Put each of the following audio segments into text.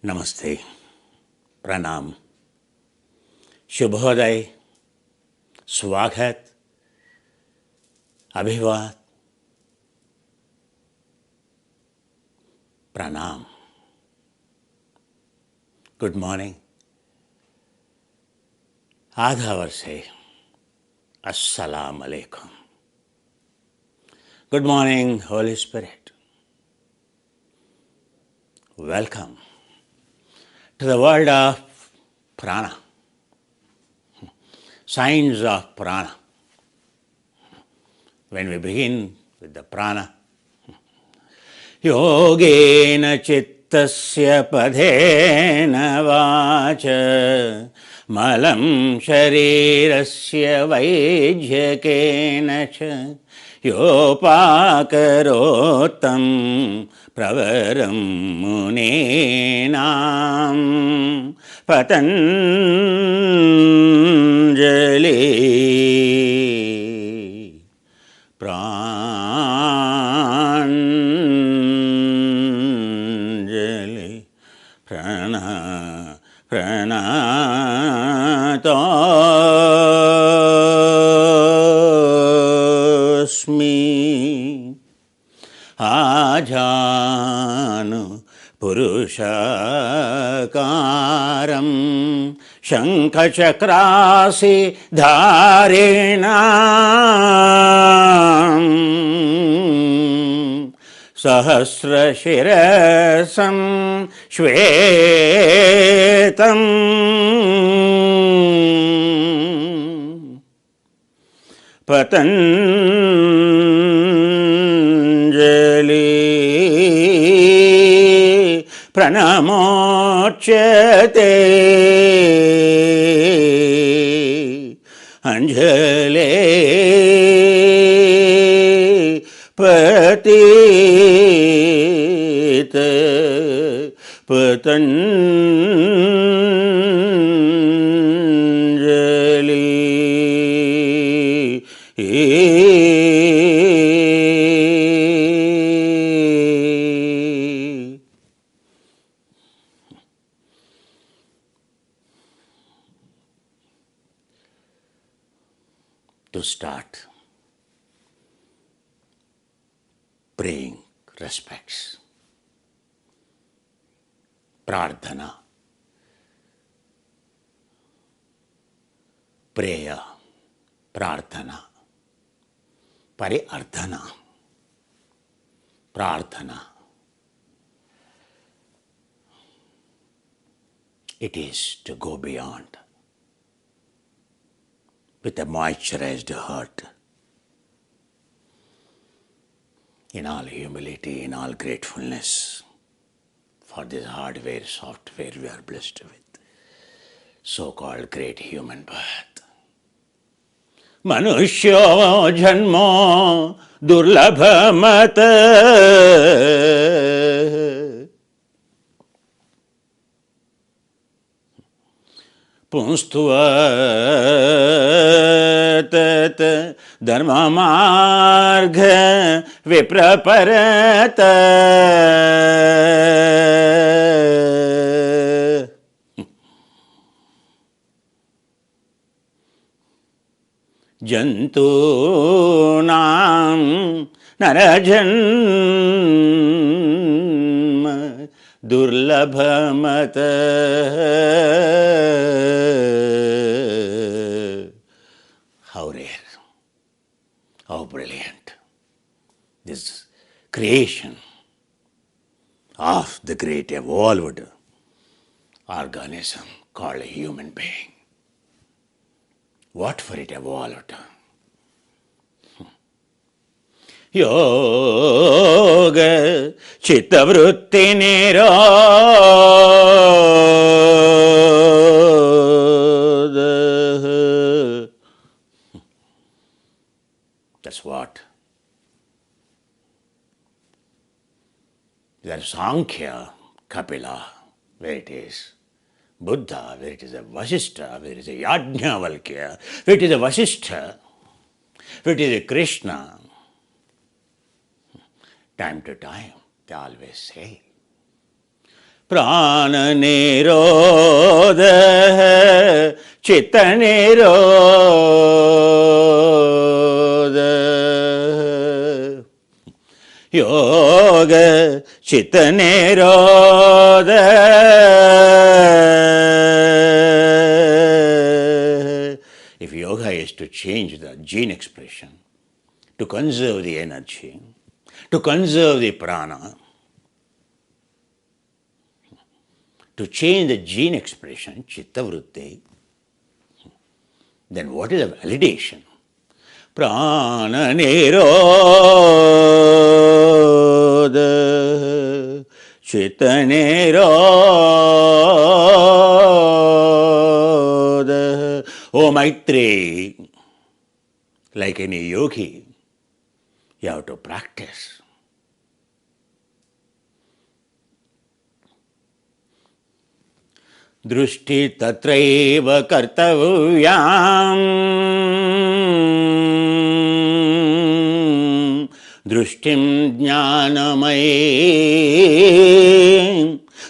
Namaste, Pranam, Shubhodaya, Swaghat, Abhivat, Pranam. Good morning. Adhavar say, Assalamu alaikum. Good morning, Holy Spirit. Welcome to the world of prana, signs of prana. When we begin with the prana, Yogena chittasya padhena vacha malam sharirasya vaijyakena cha yopakarotam pravaram munenam Patanjali Pranajali pranatosmi ajanu purushakaram shankhachakrasi dharinam sahasrashirasam shvetam Patanjali pranamochate Anjali patita Patanjali to start praying respects, prarthana, prayer, prarthana, pariardhana, prarthana. It is to go beyond with a moisturized heart, in all humility, in all gratefulness for this hardware, software we are blessed with, so-called great human birth. Manushya janmo durlabhamata punstvat dharma marga vipraparata jantunam narajanma durlabhamata. How rare, how brilliant this creation of the great evolved organism called a human being. What for it evolved? Yoga chitta vritti nirodha. That's what. There's Sankhya, Kapila, where it is Buddha, where it is a Vasishtha, where it is a Yajnavalkya, where it is a Vasishtha, where it is a Krishna. Time to time, they always say, prana nirodha, chitta nirodha, yoga chitta nirodha. If yoga is to change the gene expression, to conserve the energy, to conserve the prana, to change the gene expression, chitta vritti, then what is the validation? Prana nirodha, chitta nirodha. Oh Maitri, like any yogi, you have to practice. दृष्टि तत्रैव कर्तव्याम् दृष्टिं ज्ञानमयीं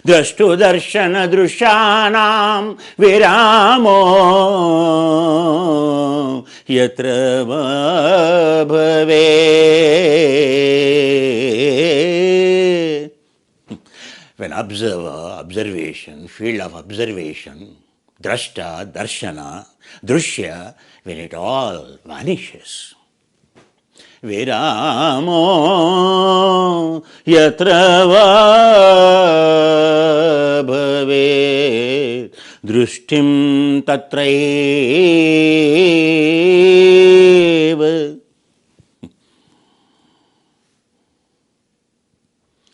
द्रष्टुदर्शनदृशानां विरामो यत्र भवेत्. When observation, field of observation, drashta, darshana, drushya, when it all vanishes. Viramo yatra va bhave drushtim tatraiva.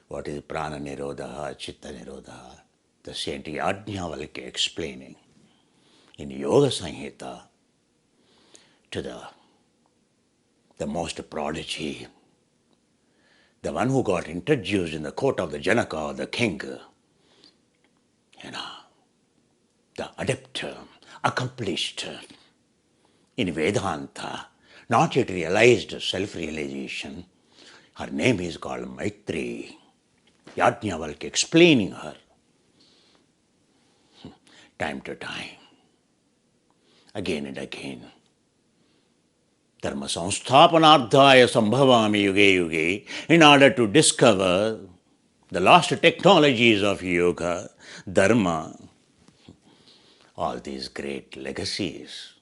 What is prana nirodha, chitta nirodha? The Saint Yajnavalkya explaining in Yoga Sanhita to the most prodigy, the one who got introduced in the court of the Janaka, the king, the adept, accomplished in Vedanta, not yet realized self-realization. Her name is called Maitri. Yajnavalkya explaining her time to time, again and again. Dharma samsthapanardhaya sambhavami yuge yuge, in order to discover the lost technologies of yoga, dharma, all these great legacies,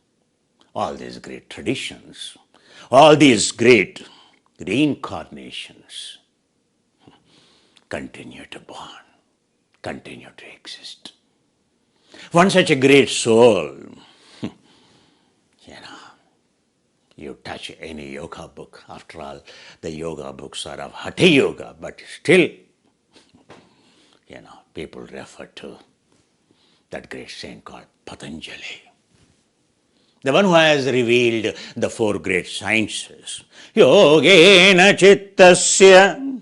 all these great traditions, all these great reincarnations continue to burn, continue to exist. One such a great soul, you touch any yoga book. After all, the yoga books are of Hatha Yoga, but still, people refer to that great saint called Patanjali. The one who has revealed the four great sciences. Yogena chittasya.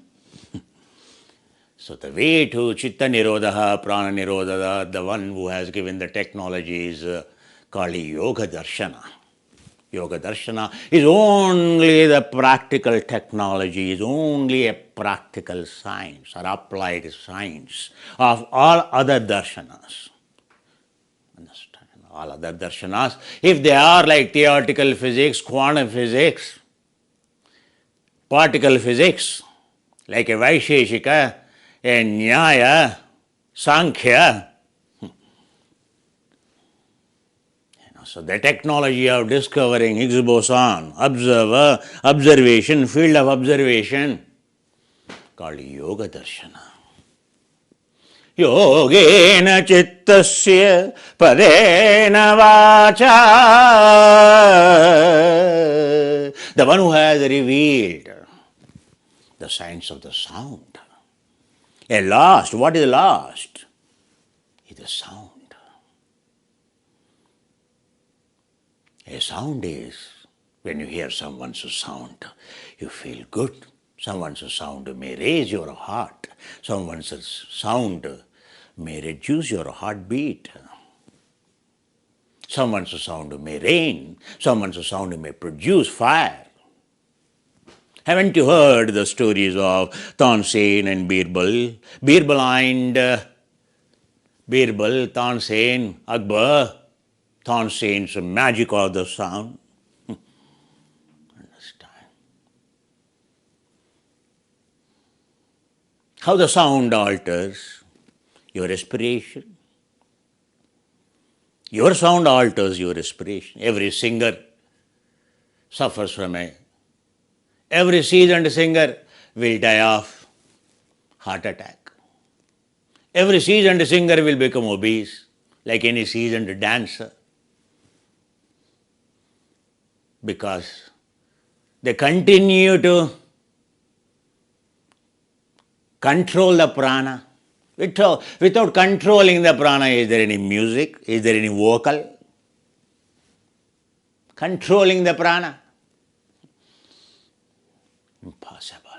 So the way to chitta nirodha, prana nirodha, the one who has given the technology is called yoga darshana. Yoga darshana is only the practical technology, is only a practical science or applied science of all other darshanas. Understand? All other darshanas, if they are like theoretical physics, quantum physics, particle physics, like a Vaisheshika, a Nyaya, Sankhya. So the technology of discovering Higgs boson, observer, observation, field of observation, called Yoga Darshana. Yogena chittasya padena vacha. The one who has revealed the science of the sound. A lost, what is lost? Is the sound. A sound is when you hear someone's sound, you feel good. Someone's sound may raise your heart. Someone's sound may reduce your heartbeat. Someone's sound may rain. Someone's sound may produce fire. Haven't you heard the stories of Tansen and Birbal? Birbal and Birbal, Tansen, Akbar, Tansen's magic of the sound. Understand? How the sound alters your respiration. Your sound alters your respiration. Every singer suffers from every seasoned singer will die of heart attack. Every seasoned singer will become obese, like any seasoned dancer, because they continue to control the prana. Without controlling the prana, is there any music? Is there any vocal? Controlling the prana? Impossible.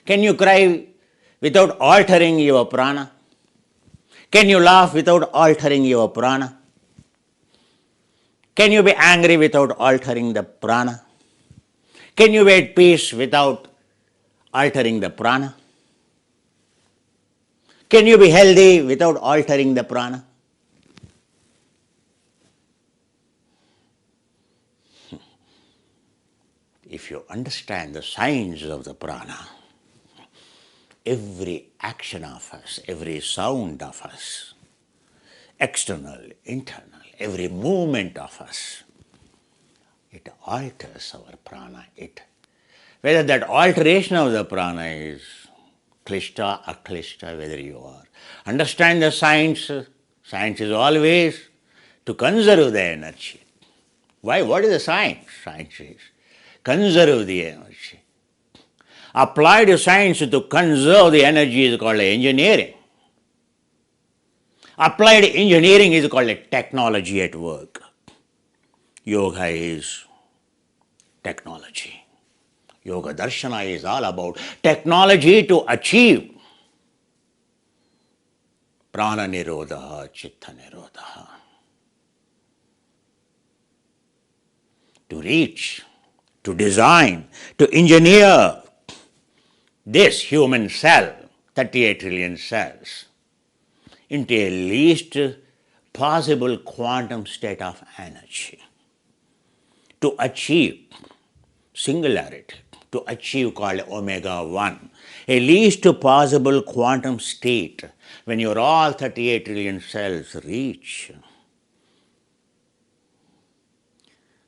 Can you cry without altering your prana? Can you laugh without altering your prana? Can you be angry without altering the prana? Can you be at peace without altering the prana? Can you be healthy without altering the prana? If you understand the science of the prana, every action of us, every sound of us, external, internal, every movement of us, it alters our prana. Whether that alteration of the prana is klishta, aklishta, whether you are. Understand the science. Science is always to conserve the energy. Why? What is the science? Science is conserve the energy. Applied science to conserve the energy is called engineering. Applied engineering is called technology at work. Yoga is technology. Yoga Darshana is all about technology to achieve prana nirodha, chitta nirodha. To reach, to design, to engineer this human cell, 38 trillion cells, into a least possible quantum state of energy. To achieve singularity, to achieve called omega 1, a least possible quantum state when your all 38 trillion cells reach,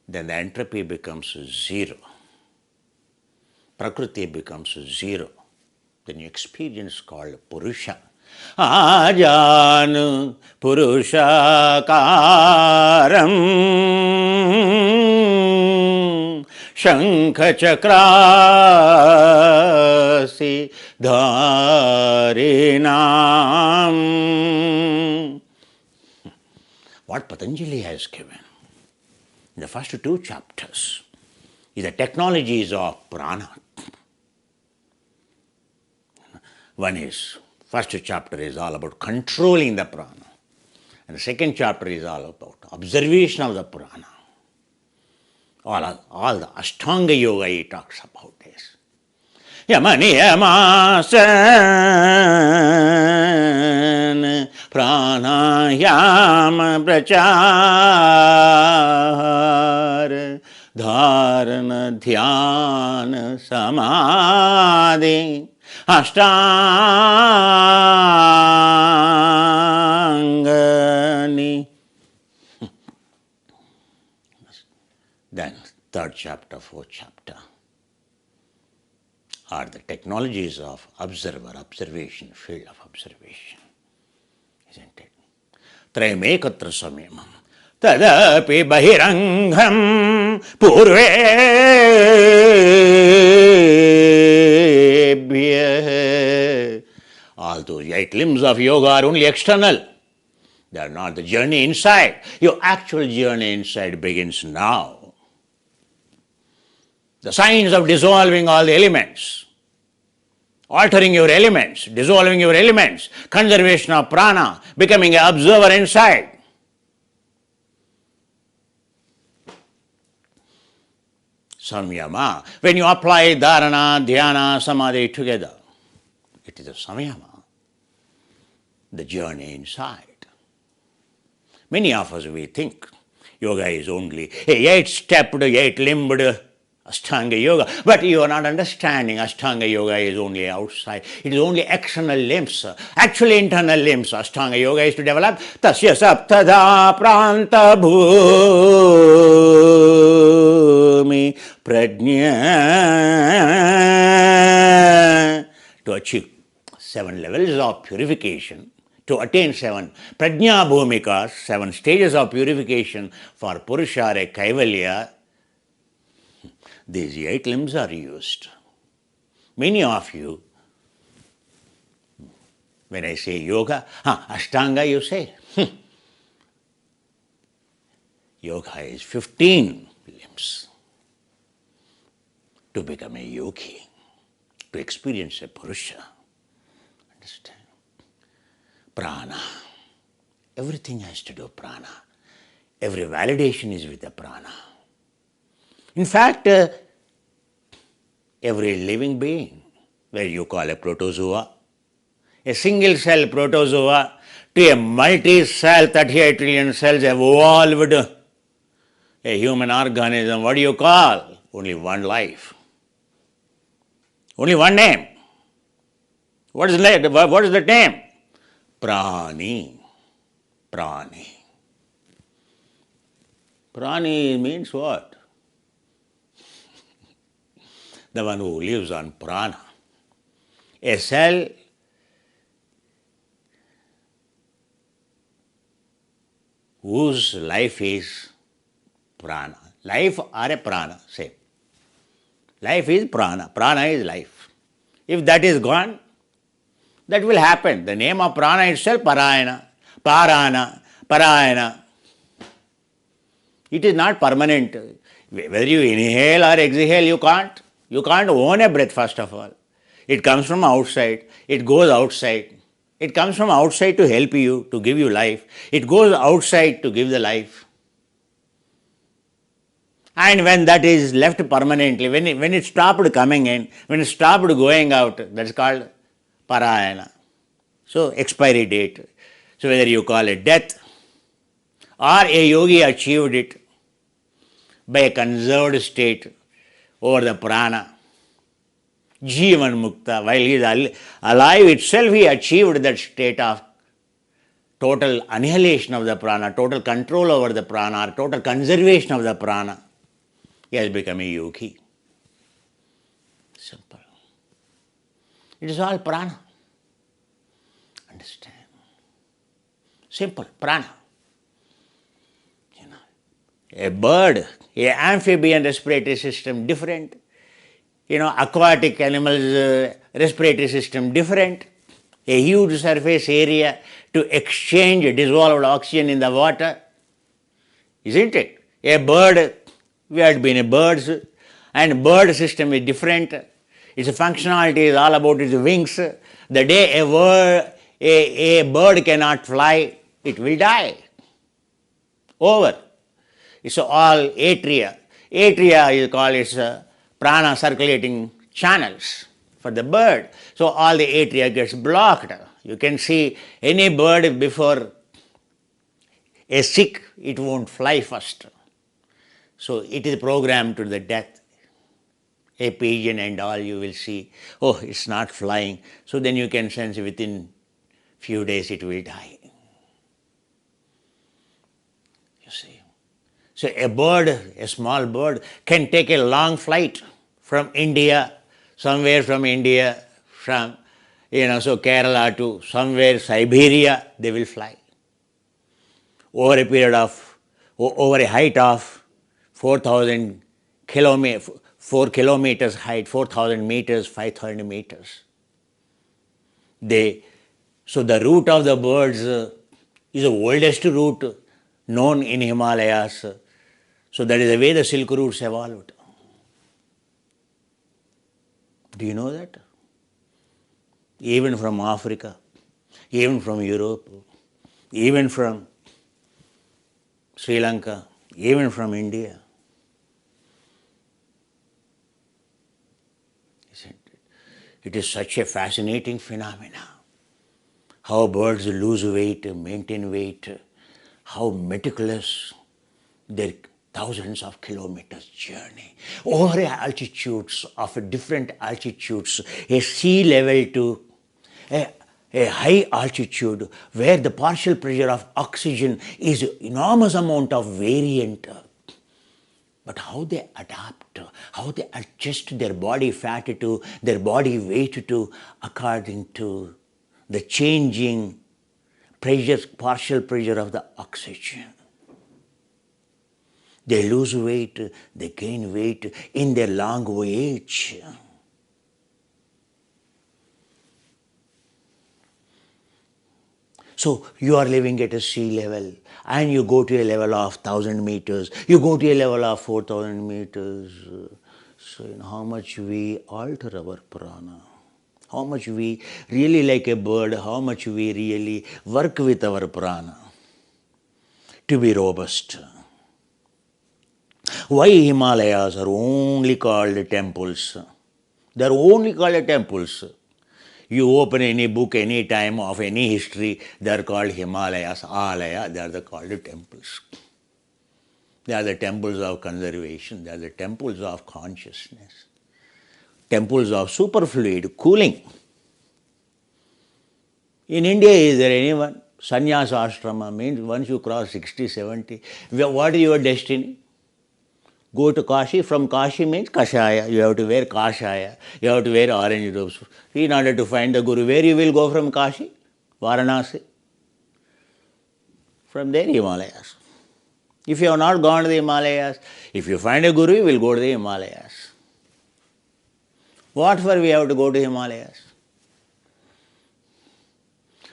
then the entropy becomes zero. Prakriti becomes zero. Then you experience called Purusha. Ajanu Purushakaram Shankha Chakrasi Dharinam. What Patanjali has given in the first two chapters is the technologies of prana. One is, first chapter is all about controlling the prana. And the second chapter is all about observation of the prana. All the Ashtanga Yoga he talks about this. Yamani Yamasan Pranayama Prachar Dharana Dhyana Samadhi Ashtangani. Then third chapter, fourth chapter are the technologies of observation, field of observation. Isn't it? Trayamekatra samyamam tadapi bahirangham purvebhyah. All those 8 limbs of yoga are only external. They are not the journey inside. Your actual journey inside begins now. The science of dissolving all the elements, altering your elements, dissolving your elements, conservation of prana, becoming an observer inside. Samyama. When you apply dharana, dhyana, samadhi together, it is a samyama, the journey inside. Many of us, we think yoga is only a eight-stepped, eight-limbed Ashtanga yoga. But you are not understanding. Ashtanga yoga is only outside. It is only external limbs. Actually, internal limbs. Ashtanga yoga is to develop tasya saptada pranta bhumi prajna, to achieve 7 levels of purification, to attain 7 prajna bhumikas, 7 stages of purification for purushare kaivalya. These 8 limbs are used. Many of you, when I say yoga, Ashtanga you say. Yoga is 15 limbs. To become a yogi, to experience a purusha. Understand? Prana. Everything has to do prana. Every validation is with the prana. In fact, every living being, where you call a protozoa, a single cell protozoa, to a multi-cell 38 trillion cells evolved a human organism, what do you call? Only one life. Only one name. What is the name? Prani. Prani. Prani means what? The one who lives on prana. A cell whose life is prana. Life or a prana, same. Life is prana. Prana is life. If that is gone, that will happen. The name of prana itself, parayana, parana, parayana. It is not permanent. Whether you inhale or exhale, you can't. You can't own a breath, first of all. It comes from outside. It goes outside. It comes from outside to help you, to give you life. It goes outside to give the life. And when that is left permanently, when it stopped coming in, when it stopped going out, that's called parayana. So, expiry date. So, whether you call it death or a yogi achieved it by a conserved state over the prana, Jivan Mukta, while he is alive itself, he achieved that state of total annihilation of the prana, total control over the prana, total conservation of the prana. He has become a yogi. Simple. It is all prana. Understand? Simple, prana. A bird, a amphibian respiratory system different. Aquatic animals respiratory system different. A huge surface area to exchange dissolved oxygen in the water. Isn't it? A bird, we had been a birds, and bird system is different. Its functionality is all about its wings. The day a bird cannot fly, it will die. Over. It's all atria. Atria is called its prana circulating channels for the bird. So all the atria gets blocked. You can see any bird before a sick, it won't fly first. So it is programmed to the death. A pigeon and all you will see, oh, it's not flying. So then you can sense within few days it will die. You see. So a bird, a small bird, can take a long flight from India, somewhere from India, from so Kerala to somewhere Siberia, they will fly. Over a period of, over a height of 4,000 kilometers, 4 kilometers height, 4,000 meters, 5,000 meters. So the route of the birds is the oldest route known in Himalayas. So that is the way the Silk routes evolved. Do you know that? Even from Africa, even from Europe, even from Sri Lanka, even from India. Isn't it? It is such a fascinating phenomenon. How birds lose weight, maintain weight, how meticulous their thousands of kilometers journey over altitudes of different altitudes, a sea level to a high altitude where the partial pressure of oxygen is enormous amount of variant. But how they adapt, how they adjust their body fat to, their body weight to, according to the changing pressure, partial pressure of the oxygen. They lose weight, they gain weight in their long voyage. So you are living at a sea level and you go to a level of 1,000 meters, you go to a level of 4,000 meters. So how much we alter our prana, how much we really like a bird, how much we really work with our prana to be robust. Why Himalayas are only called temples? They are only called temples. You open any book, any time of any history, they are called Himalayas, Alaya, they are called temples. They are the temples of conservation, they are the temples of consciousness, temples of superfluid cooling. In India, is there anyone? Sannyasa ashrama means once you cross 60, 70, what is your destiny? Go to Kashi. From Kashi means Kashaya. You have to wear Kashaya. You have to wear orange robes. In order to find the Guru, where you will go from Kashi? Varanasi. From there, Himalayas. If you have not gone to the Himalayas, if you find a Guru, you will go to the Himalayas. What for we have to go to Himalayas?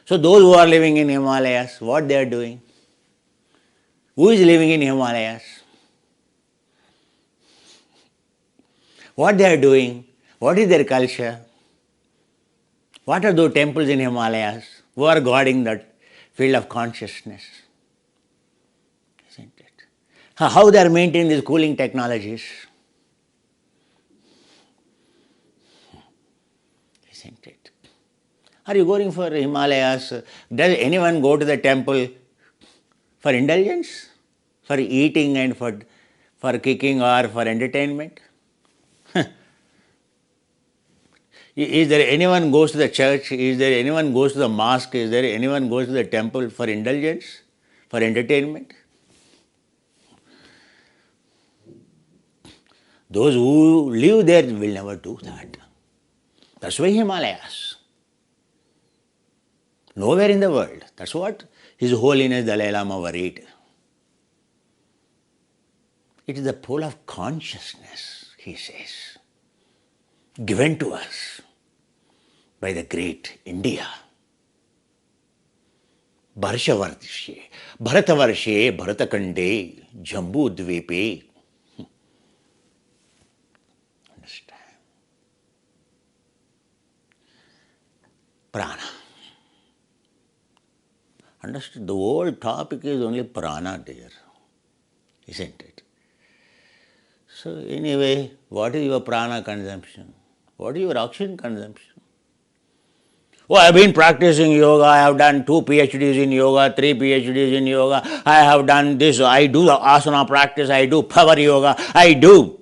So those who are living in Himalayas, what they are doing? Who is living in Himalayas? What they are doing? What is their culture? What are those temples in Himalayas who are guarding that field of consciousness? Isn't it? How they are maintaining these cooling technologies? Isn't it? Are you going for Himalayas? Does anyone go to the temple for indulgence? For eating and for kicking or for entertainment? Is there anyone goes to the church? Is there anyone goes to the mosque? Is there anyone goes to the temple for indulgence, for entertainment? Those who live there will never do that. That's why Himalayas. Nowhere in the world. That's what His Holiness Dalai Lama worried. It is the pole of consciousness, he says, given to us by the great India. Bharshavarshe, Bharatavarshe, Bharatakande, Jambu Dvipe. Understand? Prana. Understood? The whole topic is only prana, dear. Isn't it? So anyway, what is your prana consumption? What is your oxygen consumption? Oh, I have been practicing yoga, I have done 2 PhDs in yoga, 3 PhDs in yoga, I have done this, I do the asana practice, I do power yoga, I do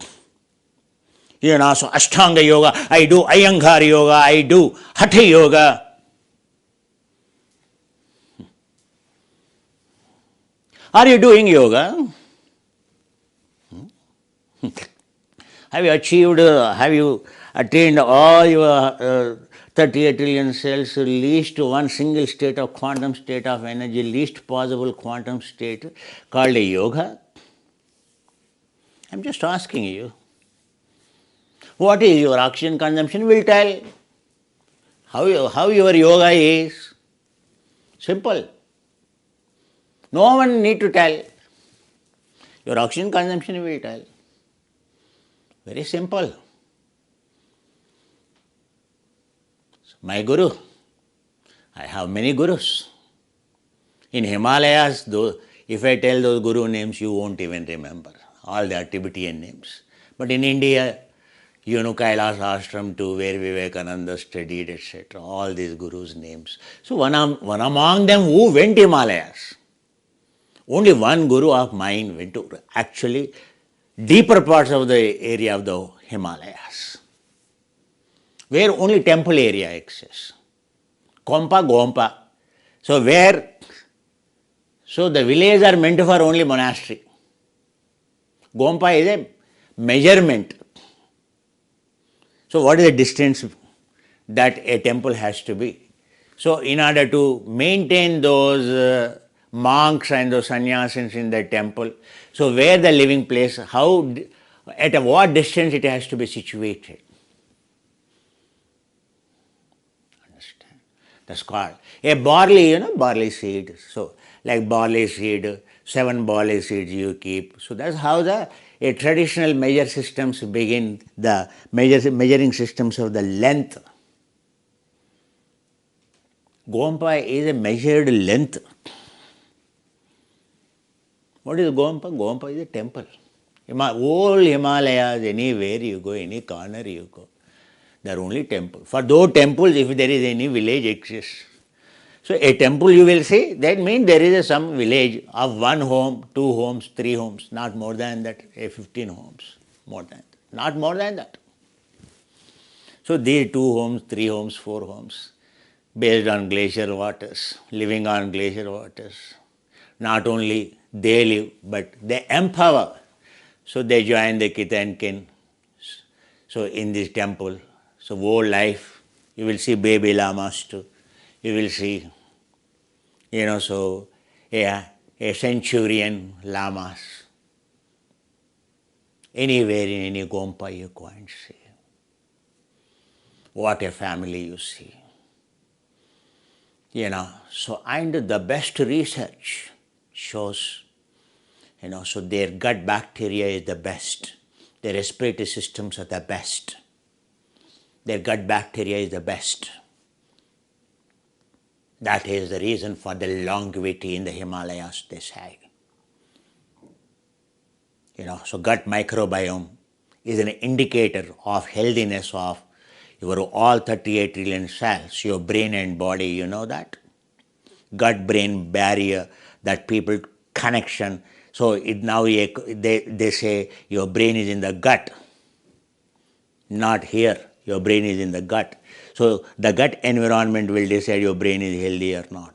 so Ashtanga yoga, I do Iyengar yoga, I do Hatha yoga. Are you doing yoga? Have you achieved, have you attained all your 38 trillion cells, least one single state of quantum state of energy, least possible quantum state called a yoga? I'm just asking you. What is your oxygen consumption will tell how your yoga is. Simple. No one need to tell. Your oxygen consumption will tell. Very simple. My guru, I have many gurus. In Himalayas, though, if I tell those guru names, you won't even remember. All they are Tibetan names. But in India, Kailas Ashram too, where Vivekananda studied, etc. All these gurus' names. So one among them who went Himalayas, Only one guru of mine went to actually deeper parts of the area of the Himalayas, where only temple area exists. Kompa, Gompa. So so the villages are meant for only monastery. Gompa is a measurement. So what is the distance that a temple has to be? So in order to maintain those monks and those sannyasins in the temple, so where the living place, at what distance it has to be situated. Understand? That's called a barley, barley seed. So like barley seed, 7 barley seeds you keep. So that's how a traditional measure systems begin, the measuring systems of the length. Gompa is a measured length. What is Gompa? Gompa is a temple. Whole Himalayas, anywhere you go, any corner you go, there are only temples. For those temples, if there is any village exists. So a temple you will see, that means there is some village of 1 home, 2 homes, 3 homes, not more than that, 15 homes, not more than that. So these 2 homes, 3 homes, 4 homes, based on glacier waters, living on glacier waters. Not only they live, but they empower. So they join the kith and kin. So in this temple, so whole life, you will see baby lamas too. You will see, so a centurion lamas. Anywhere in any Gompa you go and see. What a family you see. So and the best research shows, so their gut bacteria is the best. Their respiratory systems are the best. Their gut bacteria is the best. That is the reason for the longevity in the Himalayas, they say. So gut microbiome is an indicator of healthiness of your all 38 trillion cells, your brain and body, you know that? Gut-brain barrier, that people connection. So they say your brain is in the gut, not here. Your brain is in the gut. So the gut environment will decide your brain is healthy or not.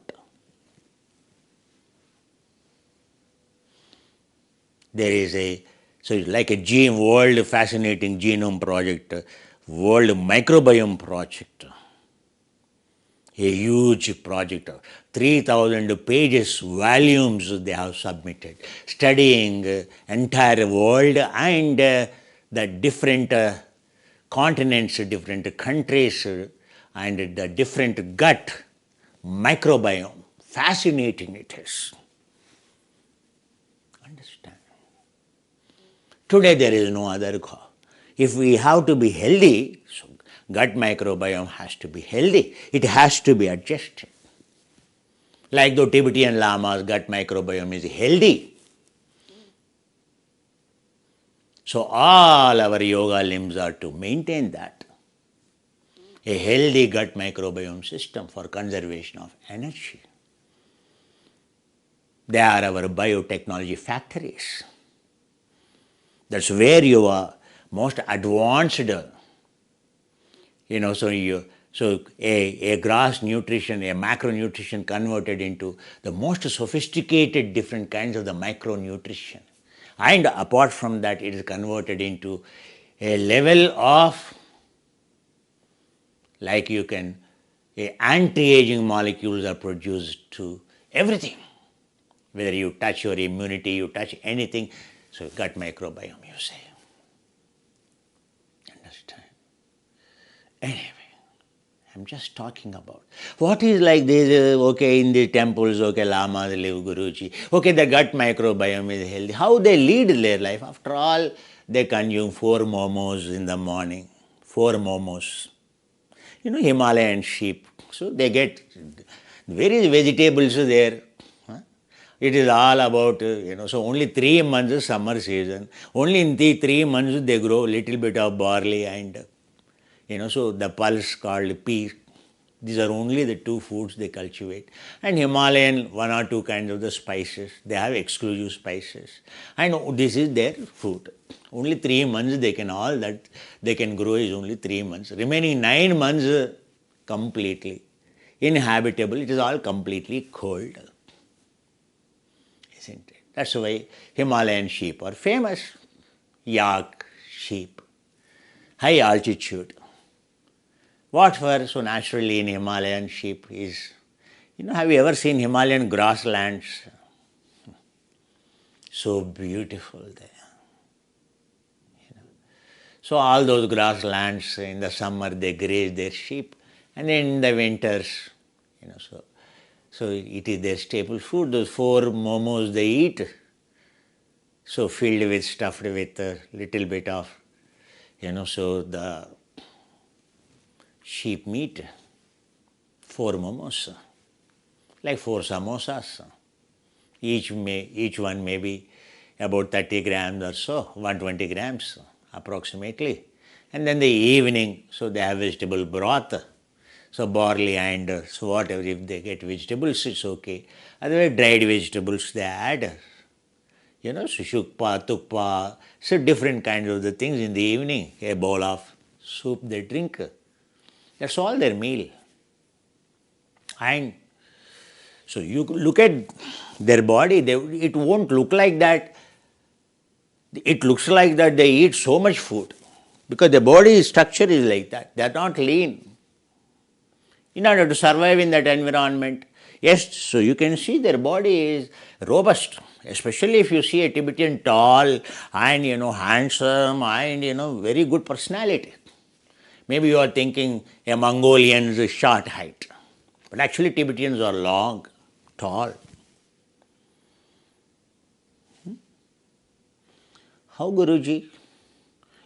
There is so it's like a world fascinating genome project, world microbiome project. A huge project of 3,000 pages, volumes they have submitted, studying entire world and the different continents, different countries, and the different gut microbiome. Fascinating it is. Understand? Today there is no other cause. If we have to be healthy, so gut microbiome has to be healthy. It has to be adjusted. Like the Tibetan Lamas, gut microbiome is healthy. So all our yoga limbs are to maintain that. A healthy gut microbiome system for conservation of energy. They are our biotechnology factories. That's where you are most advanced. So a gross nutrition, a macronutrition converted into the most sophisticated different kinds of the micronutrition. And apart from that, it is converted into a level of, like anti-aging molecules are produced to everything. Whether you touch your immunity, you touch anything, so gut microbiome, you say. Understand? Anyway, I'm just talking about what is like this, in the temples, lamas live, Guruji. The gut microbiome is healthy. How they lead their life? After all, they consume 4 momos in the morning. 4 momos. Himalayan sheep. So they get various vegetables there. It is all about, so only 3 months is summer season. Only in the 3 months they grow little bit of barley and, so the pulse called pea. These are only the two foods they cultivate. And Himalayan, one or two kinds of the spices. They have exclusive spices. And this is their food. Only 3 months they can, all that they can grow is only 3 months. Remaining 9 months completely inhabitable. It is all completely cold. Isn't it? That's why Himalayan sheep are famous. Yak sheep. High altitude. What for so naturally in Himalayan sheep is, have you ever seen Himalayan grasslands? So beautiful there. So all those grasslands in the summer they graze their sheep, and then in the winters, so it is their staple food. Those 4 momos they eat, so filled with, stuffed with a little bit of, so the sheep meat, 4 momos, like 4 samosas. Each one may be about 30 grams or so, 120 grams approximately. And then the evening, so they have vegetable broth, so barley and so whatever, if they get vegetables, it's okay. Otherwise, dried vegetables they add, shukpa, tukpa, so different kinds of the things in the evening, a bowl of soup they drink. That's all their meal. And so you look at their body, it won't look like that. It looks like that they eat so much food because the body structure is like that. They are not lean. In order to survive in that environment, yes, so you can see their body is robust, especially if you see a Tibetan tall and handsome and very good personality. Maybe you are thinking a Mongolian's short height, but actually Tibetans are long, tall. How, Guruji?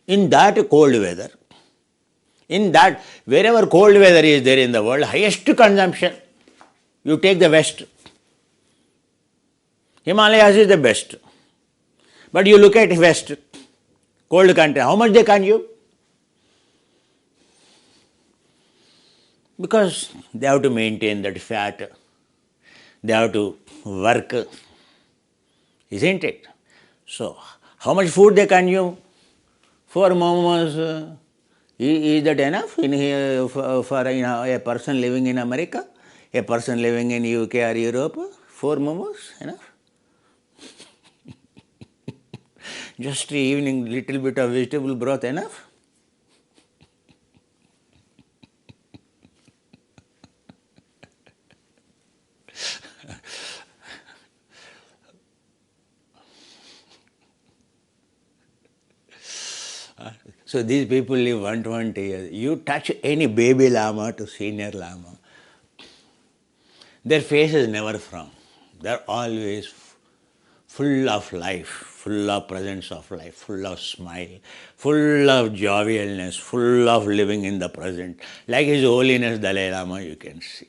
In that cold weather, wherever cold weather is there in the world, highest consumption, you take the West. Himalayas is the best. But you look at West, cold country, how much they consume? Because they have to maintain that fat, they have to work, isn't it? So, how much food they consume? 4 momos, is that enough in here for a person living in America, a person living in UK or Europe? 4 momos enough? Just evening little bit of vegetable broth enough? So these people live 120 years. You touch any baby lama to senior lama, their faces never frown. They're always full of life, full of presence of life, full of smile, full of jovialness, full of living in the present. Like His Holiness Dalai Lama, you can see.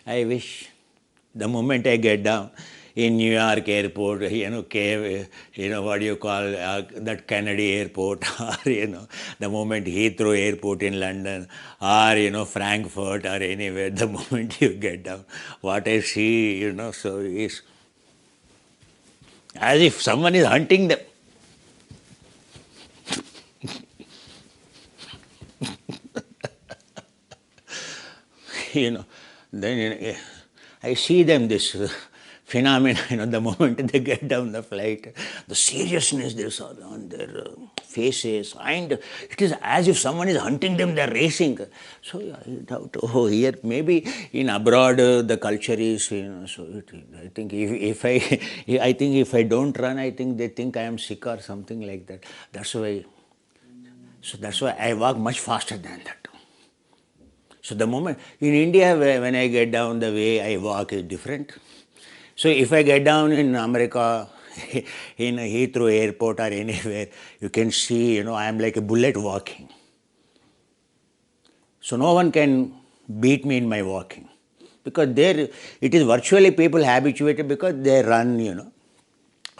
I wish the moment I get down in New York airport, what do you call that Kennedy airport, or the moment Heathrow airport in London, or Frankfurt or anywhere, the moment you get down, what I see, so is as if someone is hunting them. Then I see them, this phenomena, the moment they get down the flight, the seriousness they saw on their faces, and it is as if someone is hunting them, they are racing. So I doubt, here maybe in abroad the culture is, so I think if I don't run, I think they think I am sick or something like that. That's why I walk much faster than that. So the moment, in India, when I get down, the way I walk is different. So if I get down in America, in Heathrow airport or anywhere, you can see, I am like a bullet walking. So no one can beat me in my walking. Because there, it is virtually people habituated because they run,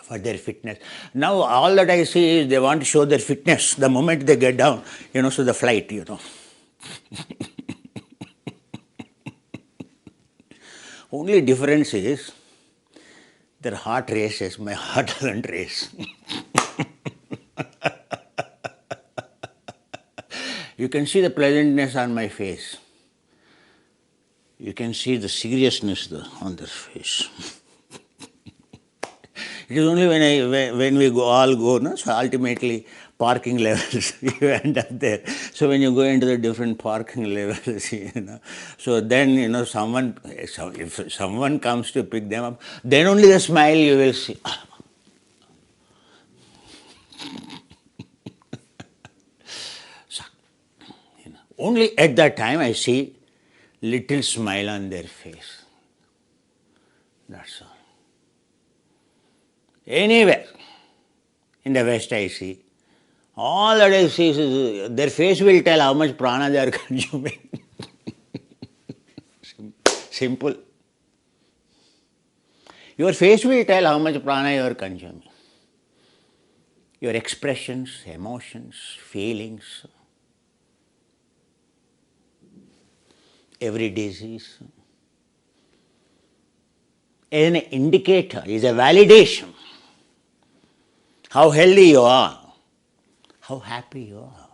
for their fitness. Now all that I see is they want to show their fitness the moment they get down, so the flight, Only difference is their heart races, my heart doesn't race. You can see the pleasantness on my face. You can see the seriousness on their face. It is only when we all go, no? So ultimately parking levels, you end up there. So when you go into the different parking levels, so then, if someone comes to pick them up, then only the smile you will see. So, only at that time I see little smile on their face. That's all. Anywhere in the West I see, all that I see is their face will tell how much prana they are consuming. Simple. Your face will tell how much prana you are consuming. Your expressions, emotions, feelings, every disease is an indicator, is a validation. How healthy you are, how happy you are.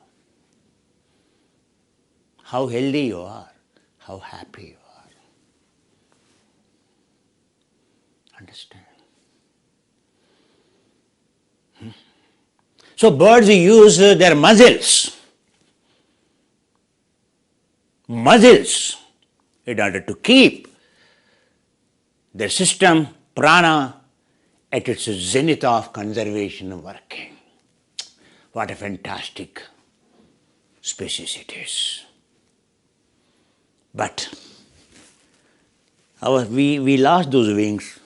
How healthy you are, how happy you are. Understand? So birds use their muscles in order to keep their system, prana, at its zenith of conservation working. What a fantastic species it is. But we lost those wings.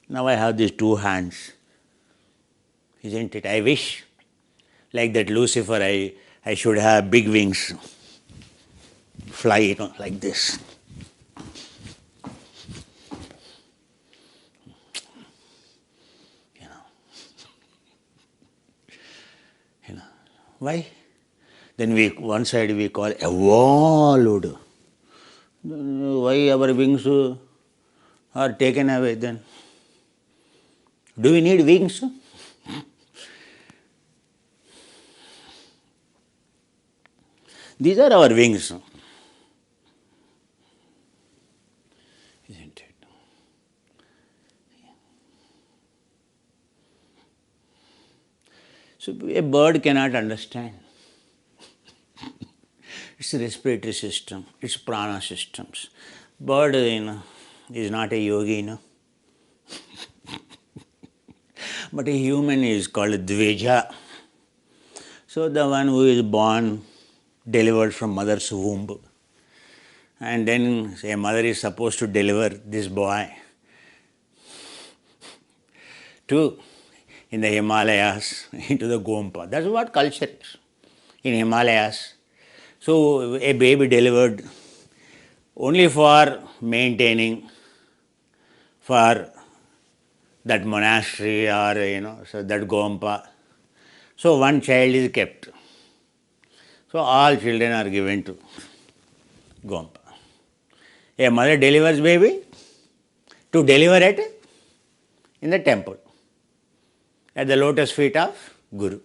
Now I have these two hands. Isn't it? I wish, like that Lucifer, I should have big wings. Fly, like this. Why? Then one side we call evolved. Why our wings are taken away then? Do we need wings? These are our wings. Isn't it? So a bird cannot understand. It's a respiratory system, it's prana systems. Bird, is not a yogi, But a human is called Dveja. So the one who is born, delivered from mother's womb. And then a mother is supposed to deliver this boy in the Himalayas, into the Gompa. That's what culture is in Himalayas. So a baby delivered only for maintaining for that monastery or so that Gompa. So one child is kept. So all children are given to Gompa. A mother delivers baby to deliver it in the temple at the lotus feet of Guru.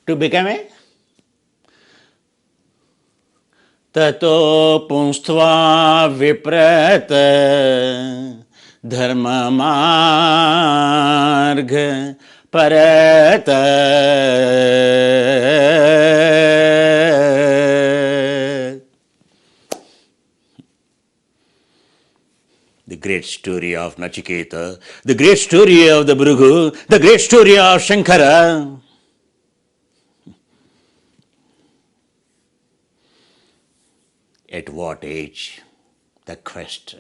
To become a tato punstva viprata dharma marga parata. The great story of Nachiketa, the great story of the Bhrigu, the great story of Shankara. At what age? The quest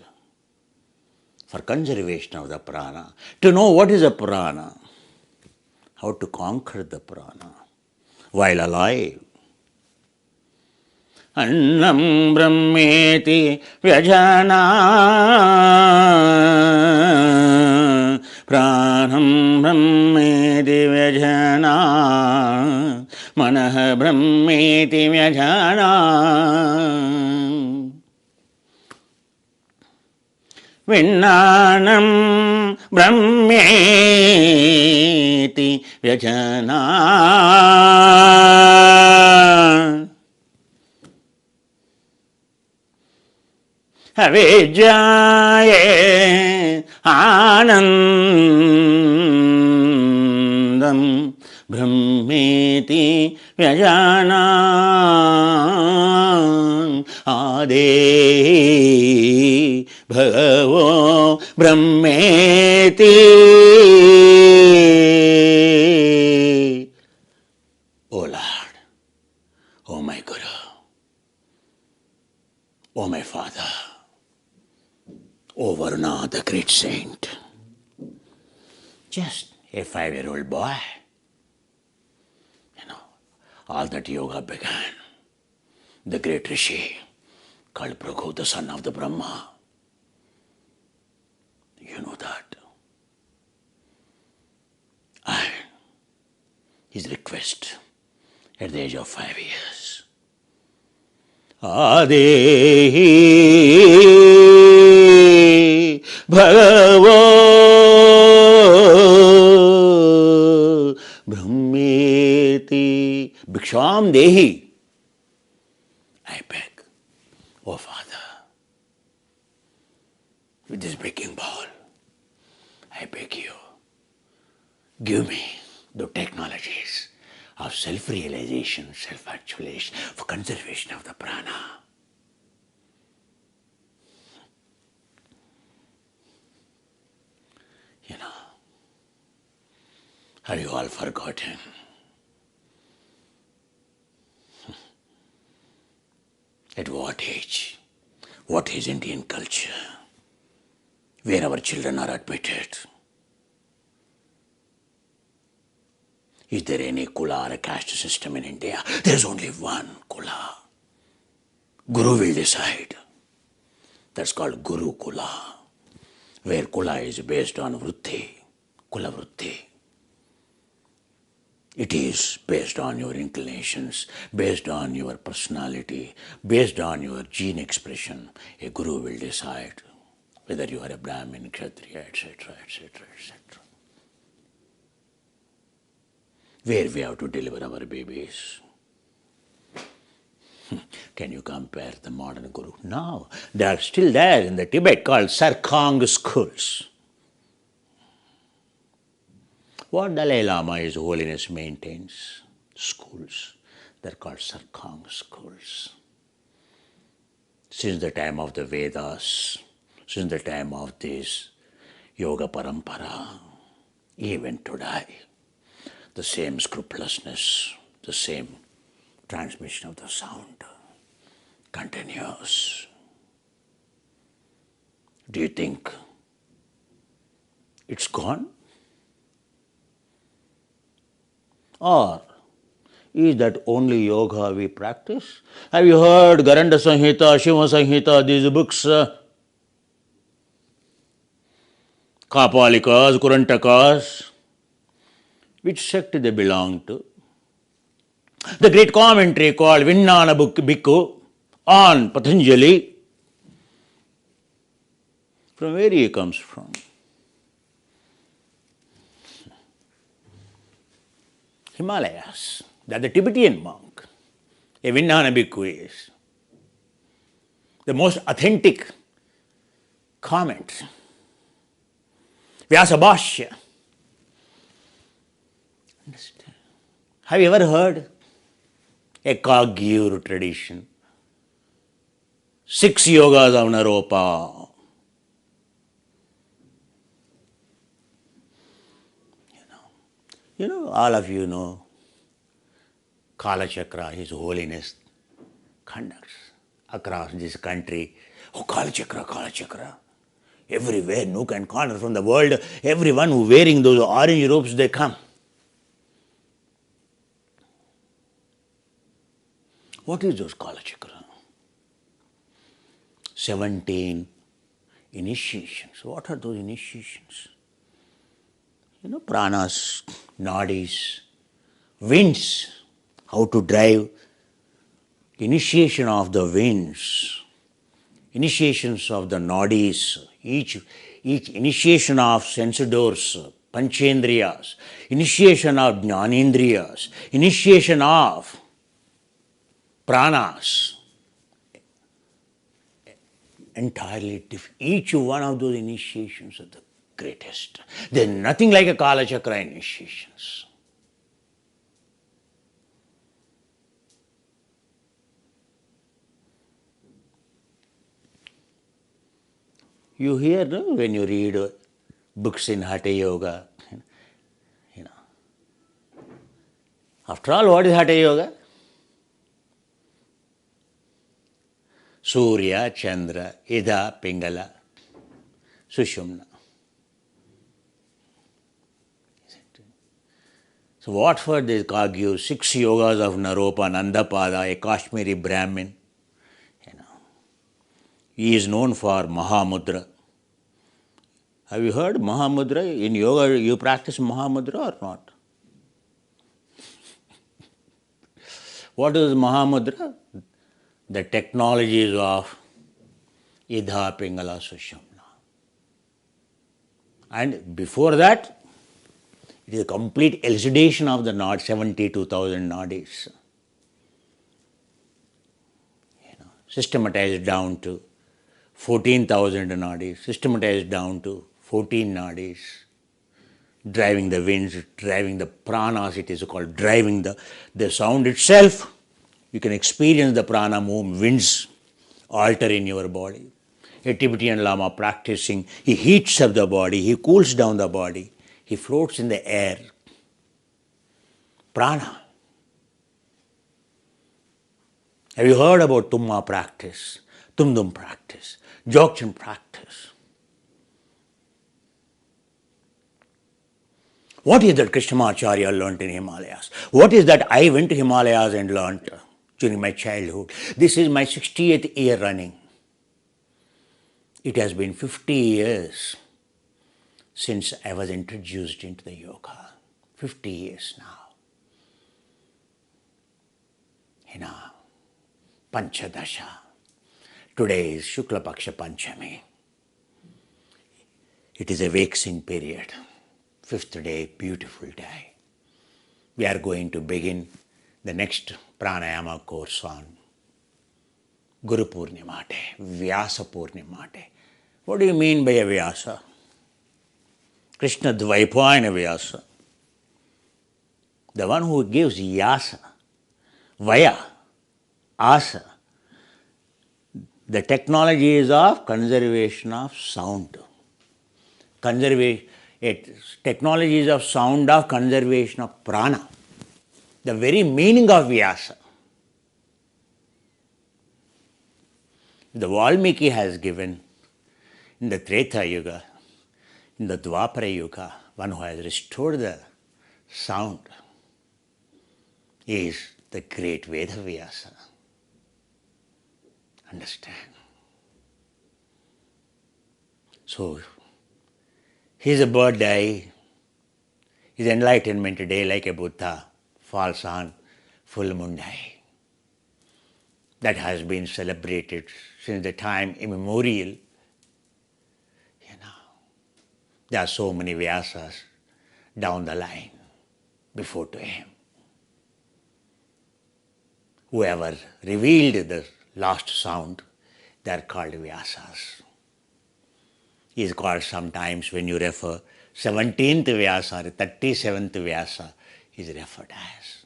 for conservation of the prana, to know what is a prana, how to conquer the prana while alive. अन्नं ब्रह्मेति व्यजना प्राणं ब्रह्मेति व्यजना मनः ब्रह्मेति व्यजना विज्ञानं ब्रह्मेति व्यजना अविद्याये आनन्दं ब्रह्मेति व्यजना आदेः भगवो ब्रह्मेति O Lord, O my Guru, O my Father, O Varuna, the great saint, just a 5-year-old boy, all that yoga began. The great Rishi called Bhrigu, the son of the Brahma. You know that. And his request at the age of 5 years. Adehi Bhagavo Brahmeti Bhiksham Dehi. I beg, oh Father, with this begging bowl, I beg you, give me the technologies of self-realization, self-actualization, for conservation of the prana. Have you all forgotten? At what age? What is Indian culture? Where our children are admitted? Is there any kula or a caste system in India? There is only one kula. Guru will decide. That's called Guru Kula, where kula is based on vritti, kula vritti. It is based on your inclinations, based on your personality, based on your gene expression. A guru will decide whether you are a Brahmin, Kshatriya, etc., etc., etc. Where we have to deliver our babies. Can you compare the modern guru? No, they are still there in the Tibet called Sarkang schools. What Dalai Lama, His Holiness, maintains schools. They're called Sarkang schools. Since the time of the Vedas, since the time of this Yoga Parampara, even today, the same scrupulousness, the same transmission of the sound continues. Do you think it's gone? Or is that only yoga we practice? Have you heard Garanda Samhita, Shiva Samhita, these books? Kapalikas, Kurantakas, which sect they belong to? The great commentary called Vijnana Bhikkhu on Patanjali, from where he comes from? Himalayas. That the Tibetan monk, a Vijnana Bhikkhu, is the most authentic comment. Vyasa Bhashya. Understand? Have you ever heard a Kagyur tradition? 6 yogas of Naropa. All of you know Kala Chakra, His Holiness conducts across this country. Oh, Kala Chakra, Kala Chakra. Everywhere, nook and corner from the world, everyone who wearing those orange robes, they come. What is those Kala Chakra? 17 initiations. What are those initiations? Pranas, nadis, winds, how to drive, initiation of the winds, initiations of the nadis, each initiation of sense doors, panchendriyas, initiation of jnanendriyas, initiation of pranas, entirely different. Each one of those initiations are the greatest. There is nothing like a Kala Chakra initiations. You hear, no, when you read books in Hatha Yoga, After all, what is Hatha Yoga? Surya, Chandra, Ida, Pingala, Sushumna. So what for they argue 6 yogas of Naropa Nandapada, a Kashmiri Brahmin. He is known for Mahamudra. Have you heard Mahamudra? In yoga, you practice Mahamudra or not? What is Mahamudra? The technologies of Ida, Pingala, Sushumna. And before that, it is a complete elucidation of the 72,000 nadis. Systematized down to 14,000 nadis, systematized down to 14 nadis, driving the winds, driving the pranas, it is called driving the sound itself. You can experience the prana move, winds alter in your body. A Tibetan Lama practicing, he heats up the body, he cools down the body, he floats in the air. Prana. Have you heard about Tumma practice, Tumdum practice, Dzogchen practice? What is that Krishnamacharya learnt in Himalayas? What is that I went to Himalayas and learnt during my childhood? This is my 60th year running. It has been 50 years since I was introduced into the yoga. 50 years now. Panchadasha. Today is Shukla Paksha Panchami. It is a waxing period. 5th day, beautiful day. We are going to begin the next Pranayama course on Guru Purnimate, Vyasa Purnimate. What do you mean by a Vyasa? Krishna Dvaipayana Vyasa. The one who gives Yasa, Vaya, Asa. The technology is of conservation of sound. Technologies of sound of conservation of prana. The very meaning of Vyasa. The Valmiki has given in the Treta Yuga, in the Dwapara Yuga, one who has restored the sound is the great Veda Vyasa. Understand? So, his birthday, his enlightenment day like a Buddha falls on full moon day. That has been celebrated since the time immemorial. There are so many Vyasas down the line before to him. Whoever revealed the lost sound, they are called Vyasas. He is called sometimes when you refer 17th Vyasa or 37th Vyasa is referred as.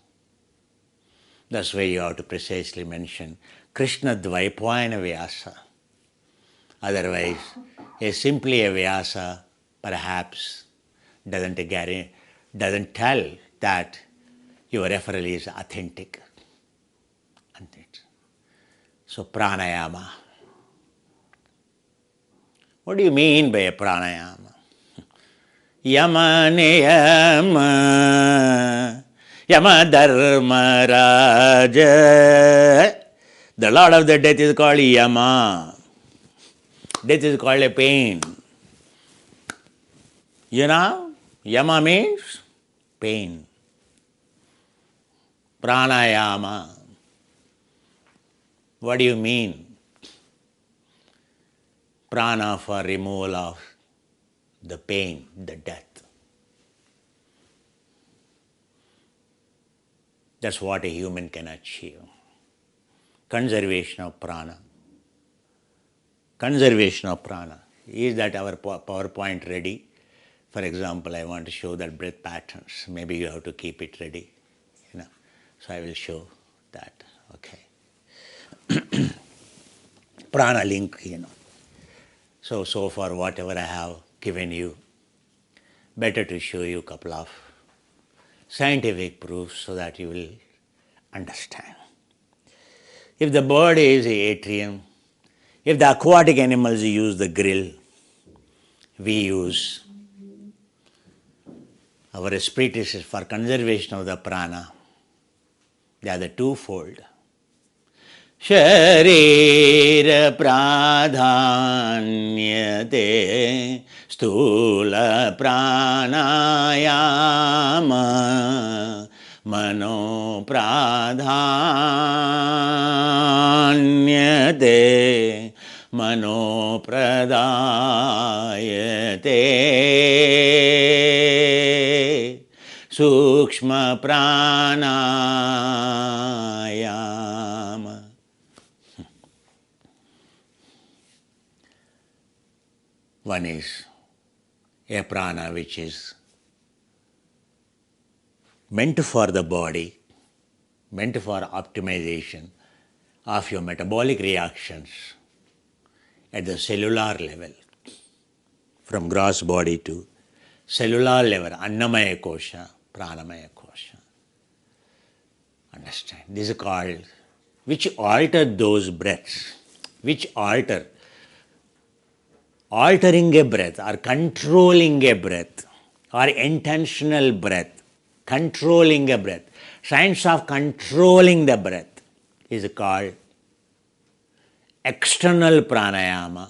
That's why you have to precisely mention Krishna Dvaipayana Vyasa. Otherwise, simply a Vyasa perhaps doesn't tell that your referral is authentic. So pranayama. What do you mean by a pranayama? Yama niyama, yama dharma raja. The Lord of the Death is called Yama. Death is called a pain. You know, yama means pain. Pranayama. What do you mean? Prana for removal of the pain, the death. That's what a human can achieve. Conservation of prana. Conservation of prana. Is that our PowerPoint ready? For example, I want to show that breath patterns. Maybe you have to keep it ready. So I will show that. Okay. Prana link, So far whatever I have given you, better to show you a couple of scientific proofs so that you will understand. If the bird is the atrium, if the aquatic animals use the grill, we use our respiratory for conservation of the prana. They are the twofold. Sharira pradhanyate stula pranayama mano pradhanyate mano pradayate sukshma pranayama. One is a prana which is meant for the body, meant for optimization of your metabolic reactions at the cellular level, from gross body to cellular level, annamaya kosha, pranamaya kosha. Understand? This is called, which alter those breaths, which altering a breath or controlling a breath or intentional breath, controlling a breath. Science of controlling the breath is called external pranayama,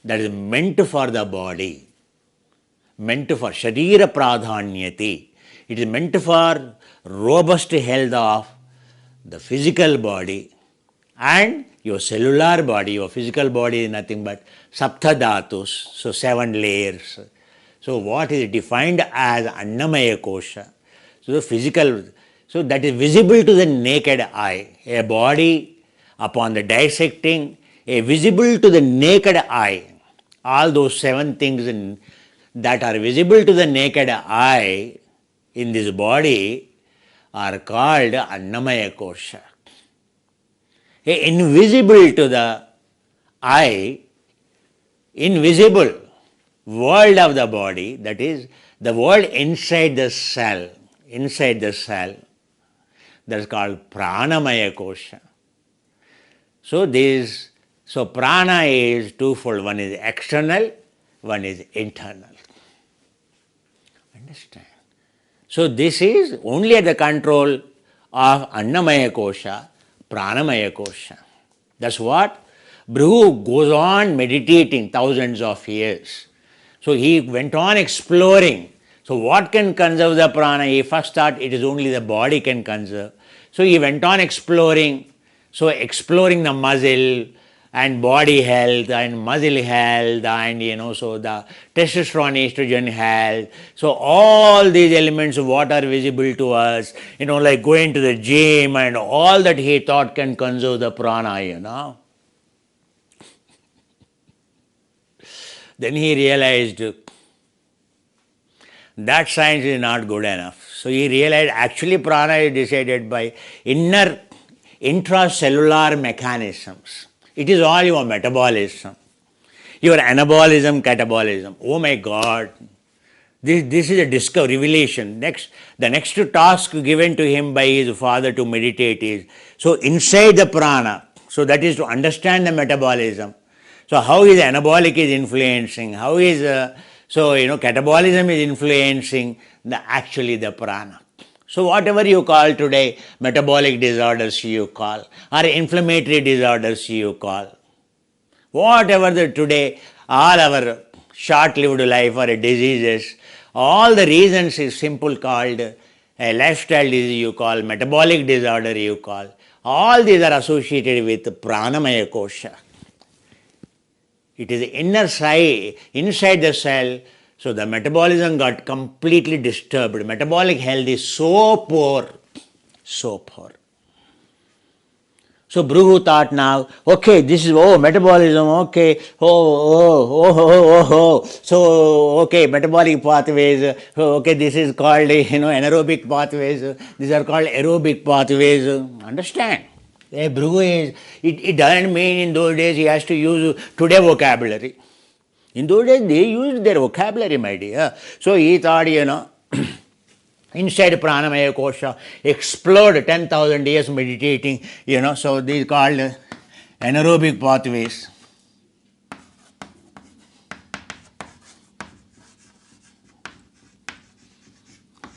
that is meant for the body, meant for sharira pradhanyati. It is meant for robust health of the physical body and your cellular body. Your physical body is nothing but sapta dhatus, so 7 layers. So what is defined as annamaya kosha? So the physical, so that is visible to the naked eye. A body upon the dissecting, a visible to the naked eye. All those 7 things that are visible to the naked eye in this body are called annamaya kosha. Invisible to the eye, invisible world of the body, that is the world inside the cell, that is called pranamaya kosha. So prana is twofold, one is external, one is internal. Understand? So this is only at the control of annamaya kosha, pranamaya kosha. That's what Bhrigu goes on meditating thousands of years. So he went on exploring. So what can conserve the prana? He first thought it is only the body can conserve. So he went on exploring. So exploring the muscle and body health and muscle health and so the testosterone estrogen health. So all these elements what are visible to us, like going to the gym and all that he thought can conserve the prana, Then he realized that science is not good enough. So he realized actually prana is decided by intracellular mechanisms. It is all your metabolism, your anabolism, catabolism. Oh my God, this is a revelation. The next task given to him by his father to meditate is, so inside the prana, so that is to understand the metabolism. So how is anabolic is influencing, how is, catabolism is influencing actually the prana. So whatever you call today, metabolic disorders you call, or inflammatory disorders you call, Whatever the today, all our short-lived life or diseases, all the reasons is simple called a lifestyle disease you call, metabolic disorder you call. All these are associated with pranamaya kosha. It is the inner side, inside the cell, so the metabolism got completely disturbed. Metabolic health is so poor, so poor. So Bhrigu thought now, okay, this is, metabolism, okay, so, okay, metabolic pathways, okay, this is called, anaerobic pathways, these are called aerobic pathways, understand? Bhrigu is, it doesn't mean in those days he has to use today vocabulary. In those days they used their vocabulary, my dear. So he thought, inside pranamaya kosha, explode 10,000 years meditating, so these called anaerobic pathways.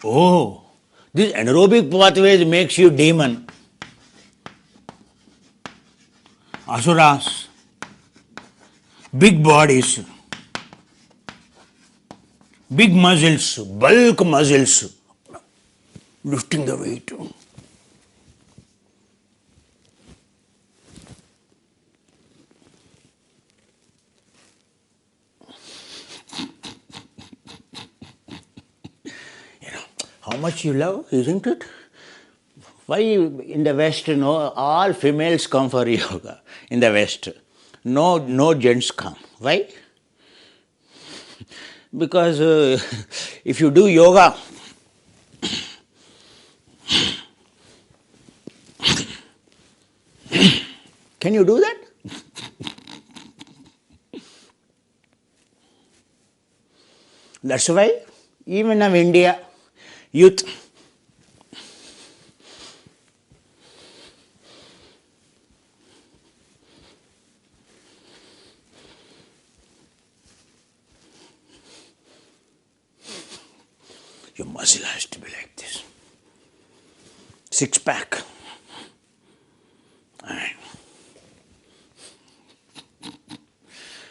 Oh, these anaerobic pathways makes you demon. Asuras, big bodies, big muscles, bulk muscles, lifting the weight. How much you love, isn't it? Why in the West, all females come for yoga in the West. No gents come. Why? Because if you do yoga, can you do that? That's why even of India, youth, your muscle has to be like this. Six pack. Right.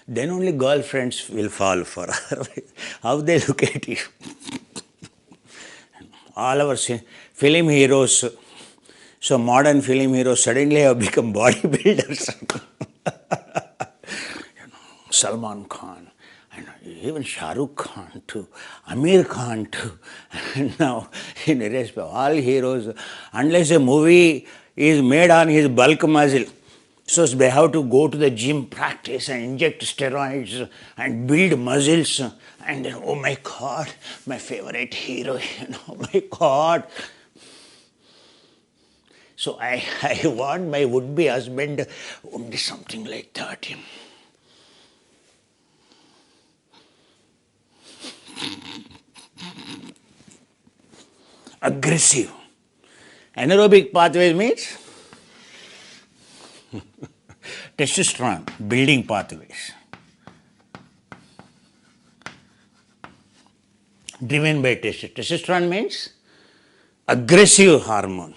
Then only girlfriends will fall for her. How they look at you. All our film heroes, so modern film heroes suddenly have become bodybuilders. Salman Khan, and even Shah Rukh Khan too, Amir Khan too, and now in the rest of all heroes, unless a movie is made on his bulk muscle, so they have to go to the gym, practice and inject steroids and build muscles, and then, oh my God, my favorite hero, oh my God. So I want my would-be husband only something like that. Aggressive. Anaerobic pathways means testosterone, building pathways. Driven by testosterone. Testosterone means aggressive hormone.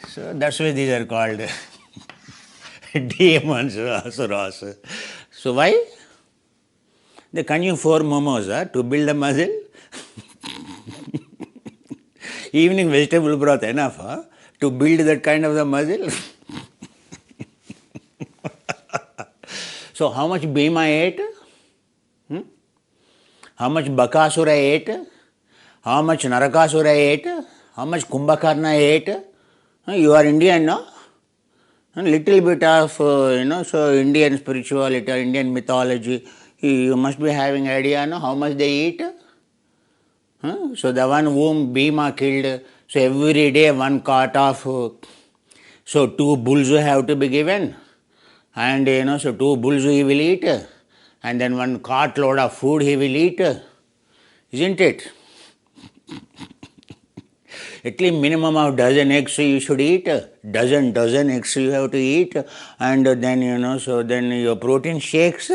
So that's why these are called demons, asuras. So why? They consume 4 momos to build the muscle. Evening vegetable broth enough to build that kind of the muscle. So how much Bhima ate? How much Bakasura ate? How much Narakasura ate? How much Kumbhakarna ate? You are Indian, no? A little bit of, so Indian spirituality, Indian mythology, you must be having idea, no? How much they eat? So the one whom Bhima killed, so every day one cart of, so 2 bulls have to be given. And so 2 bulls he will eat. And then 1 cart load of food he will eat. Isn't it? At least minimum of dozen eggs you should eat. Dozen eggs you have to eat. And then, so then your protein shakes.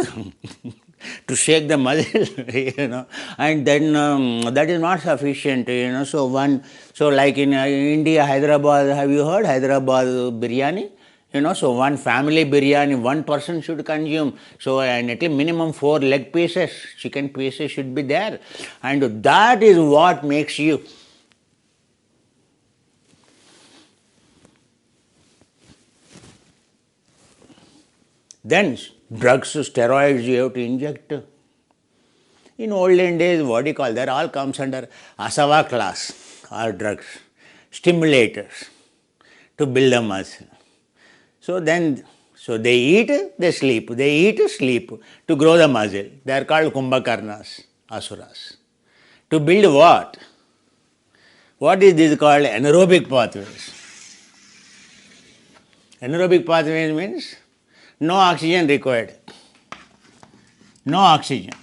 to shake the muscle, and then that is not sufficient, So like in India, Hyderabad, have you heard Hyderabad biryani? So one family biryani, one person should consume. So and at least minimum 4 leg pieces, chicken pieces should be there, and that is what makes you. Then drugs, steroids you have to inject. In olden days, what do you call? That all comes under asava class or drugs, stimulators to build a muscle. So they eat, they sleep. They eat, sleep to grow the muscle. They are called kumbhakarnas, asuras. To build what? What is this called? Anaerobic pathways. Anaerobic pathways means no oxygen required. No oxygen.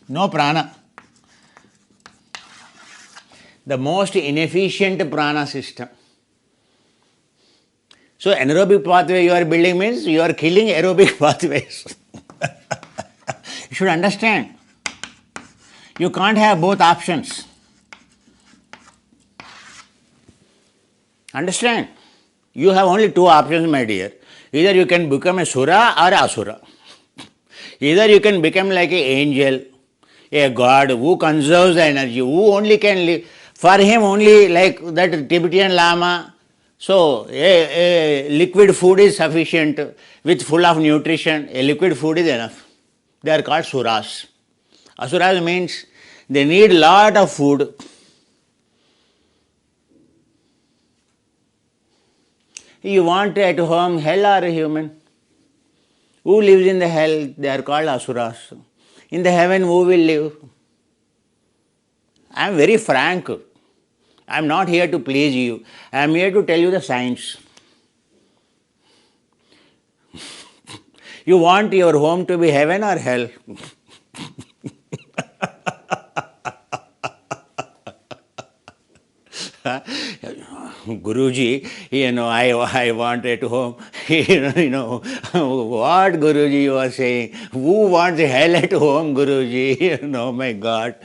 No prana. The most inefficient prana system. So anaerobic pathway you are building means you are killing aerobic pathways. You should understand. You can't have both options. Understand? You have only 2 options, my dear. Either you can become a sura or asura. Either you can become like an angel, a god who conserves the energy, who only can live. For him only like that Tibetan Lama. So a liquid food is sufficient with full of nutrition. A liquid food is enough. They are called suras. Asuras means they need lot of food. You want at home hell or a human? Who lives in the hell? They are called asuras. In the heaven, who will live? I am very frank. I am not here to please you. I am here to tell you the science. You want your home to be heaven or hell? Guruji, I want at home. What Guruji you are saying? Who wants hell at home, Guruji? My God.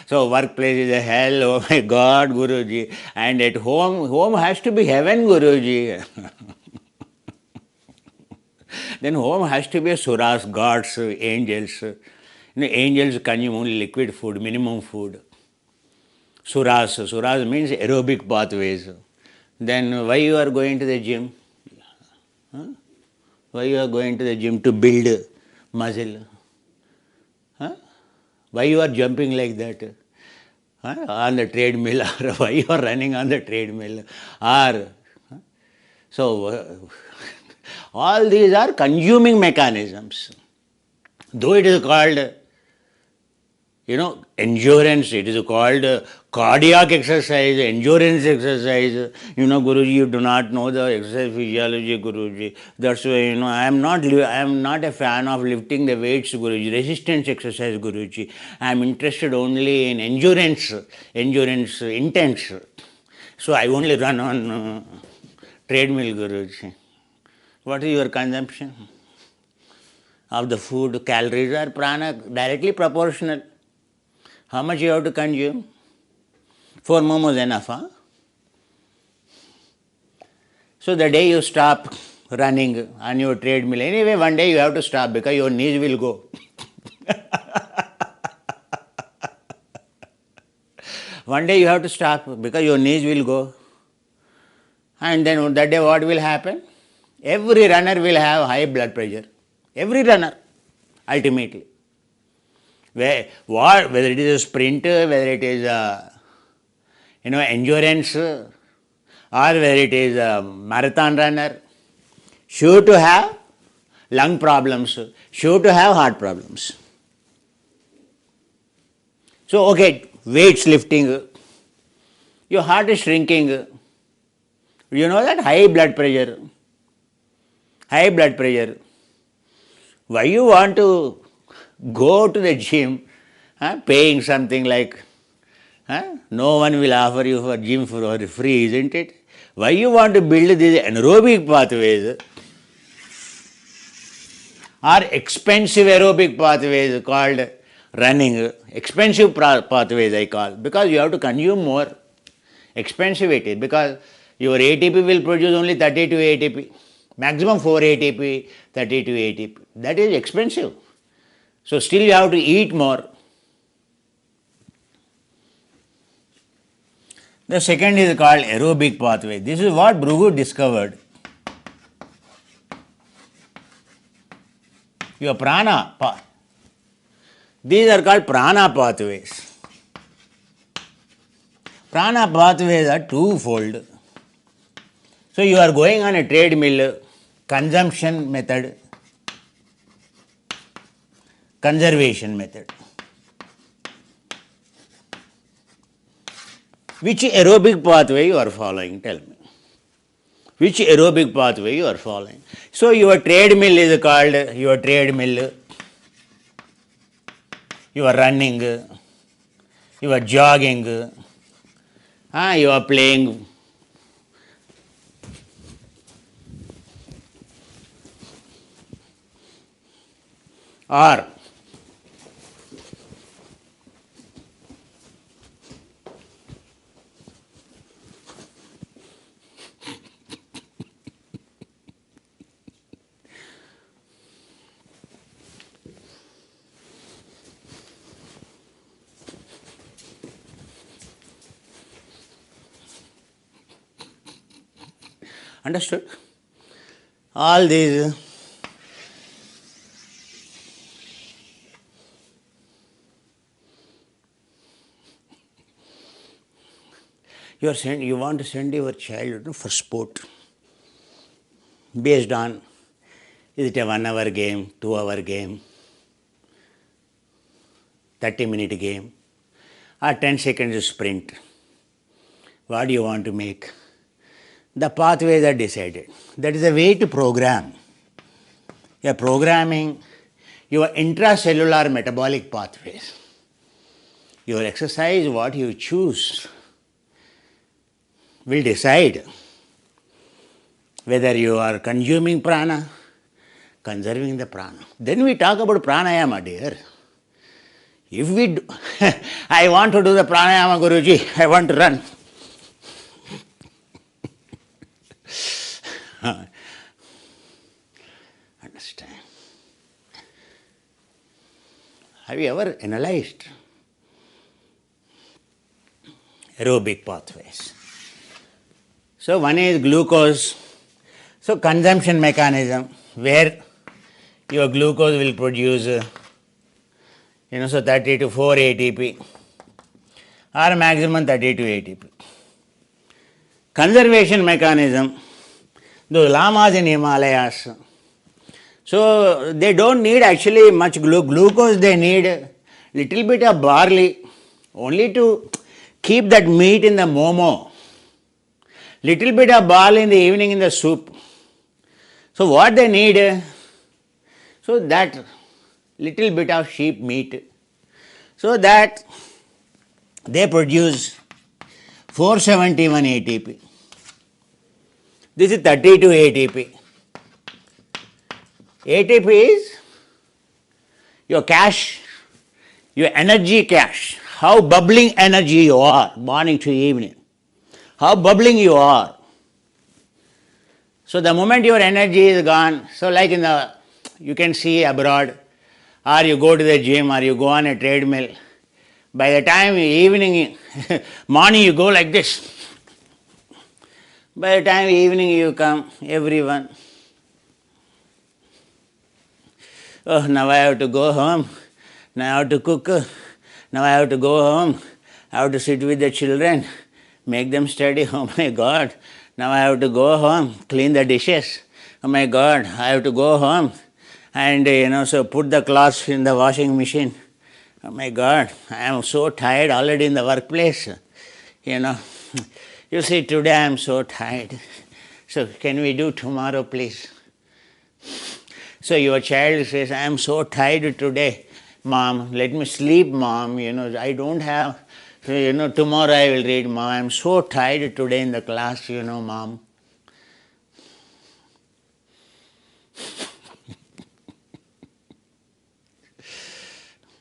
So workplace is a hell. Oh my God, Guruji. And at home has to be heaven, Guruji. Then home has to be suras, gods, angels. Angels consume only liquid food, minimum food. Suras means aerobic pathways. Then why you are going to the gym? Why you are going to the gym? To build muscle. Why you are jumping like that? On the treadmill, or why you are running on the treadmill? So all these are consuming mechanisms. Though it is called endurance, it is called cardiac exercise, endurance exercise. Guruji, you do not know the exercise physiology, Guruji. That's why, I am not a fan of lifting the weights, Guruji. Resistance exercise, Guruji. I am interested only in endurance, intense. So I only run on treadmill, Guruji. What is your consumption of the food? Calories or prana directly proportional. How much you have to consume? 4 momos enough, So the day you stop running on your treadmill, anyway one day you have to stop because your knees will go. One day you have to stop because your knees will go. And then that day what will happen? Every runner will have high blood pressure. Every runner, ultimately. Whether it is a sprint, whether it is endurance, or whether it is a marathon runner, sure to have lung problems, sure to have heart problems. So, okay, weights lifting, your heart is shrinking. You know that? High blood pressure. Why you want to go to the gym, paying something like, no one will offer you for gym for free, isn't it? Why you want to build these anaerobic pathways? Or expensive aerobic pathways called running. Expensive pathways I call, because you have to consume more. Expensive it is, because your ATP will produce only 32 ATP, maximum 4 ATP, 32 ATP. That is expensive. So still you have to eat more. The second is called aerobic pathway. This is what Bhrigu discovered. Your prana, these are called prana pathways. Prana pathways are twofold. So you are going on a treadmill, consumption method, conservation method. Which aerobic pathway you are following? Tell me. Which aerobic pathway you are following? So your treadmill is called your treadmill. You are running, you are jogging, you are playing. Or understood? All these you want to send your child for sport based on, is it a 1 hour game, 2 hour game, 30-minute game, or 10 seconds sprint. What do you want to make? The pathways are decided. That is a way to program. You are programming your intracellular metabolic pathways. Your exercise, what you choose, will decide whether you are consuming prana, conserving the prana. Then we talk about pranayama, dear. If we do, I want to do the pranayama, Guruji, I want to run. Understand? Have you ever analyzed aerobic pathways? So one is glucose. So consumption mechanism, where your glucose will produce, so 30 to 4 ATP or maximum 32 ATP. Conservation mechanism, those lamas in Himalayas, so they don't need actually much glucose, they need little bit of barley only to keep that meat in the momo. Little bit of barley in the evening in the soup. So what they need, so that little bit of sheep meat, so that they produce 471 ATP. This is 32 ATP. ATP is your cash, your energy cash, how bubbling energy you are, morning to evening, how bubbling you are. So the moment your energy is gone, so like you can see abroad, or you go to the gym, or you go on a treadmill, by the time evening, morning you go like this. By the time evening you come, everyone, oh, now I have to go home, now I have to cook, now I have to go home, I have to sit with the children, make them study, oh my God, now I have to go home, clean the dishes, oh my God, I have to go home and so put the clothes in the washing machine. Oh my God, I am so tired already in the workplace. You see, today I am so tired. So can we do tomorrow, please? So your child says, I am so tired today, Mom. Let me sleep, Mom. I don't have, tomorrow I will read, Mom. I am so tired today in the class, Mom.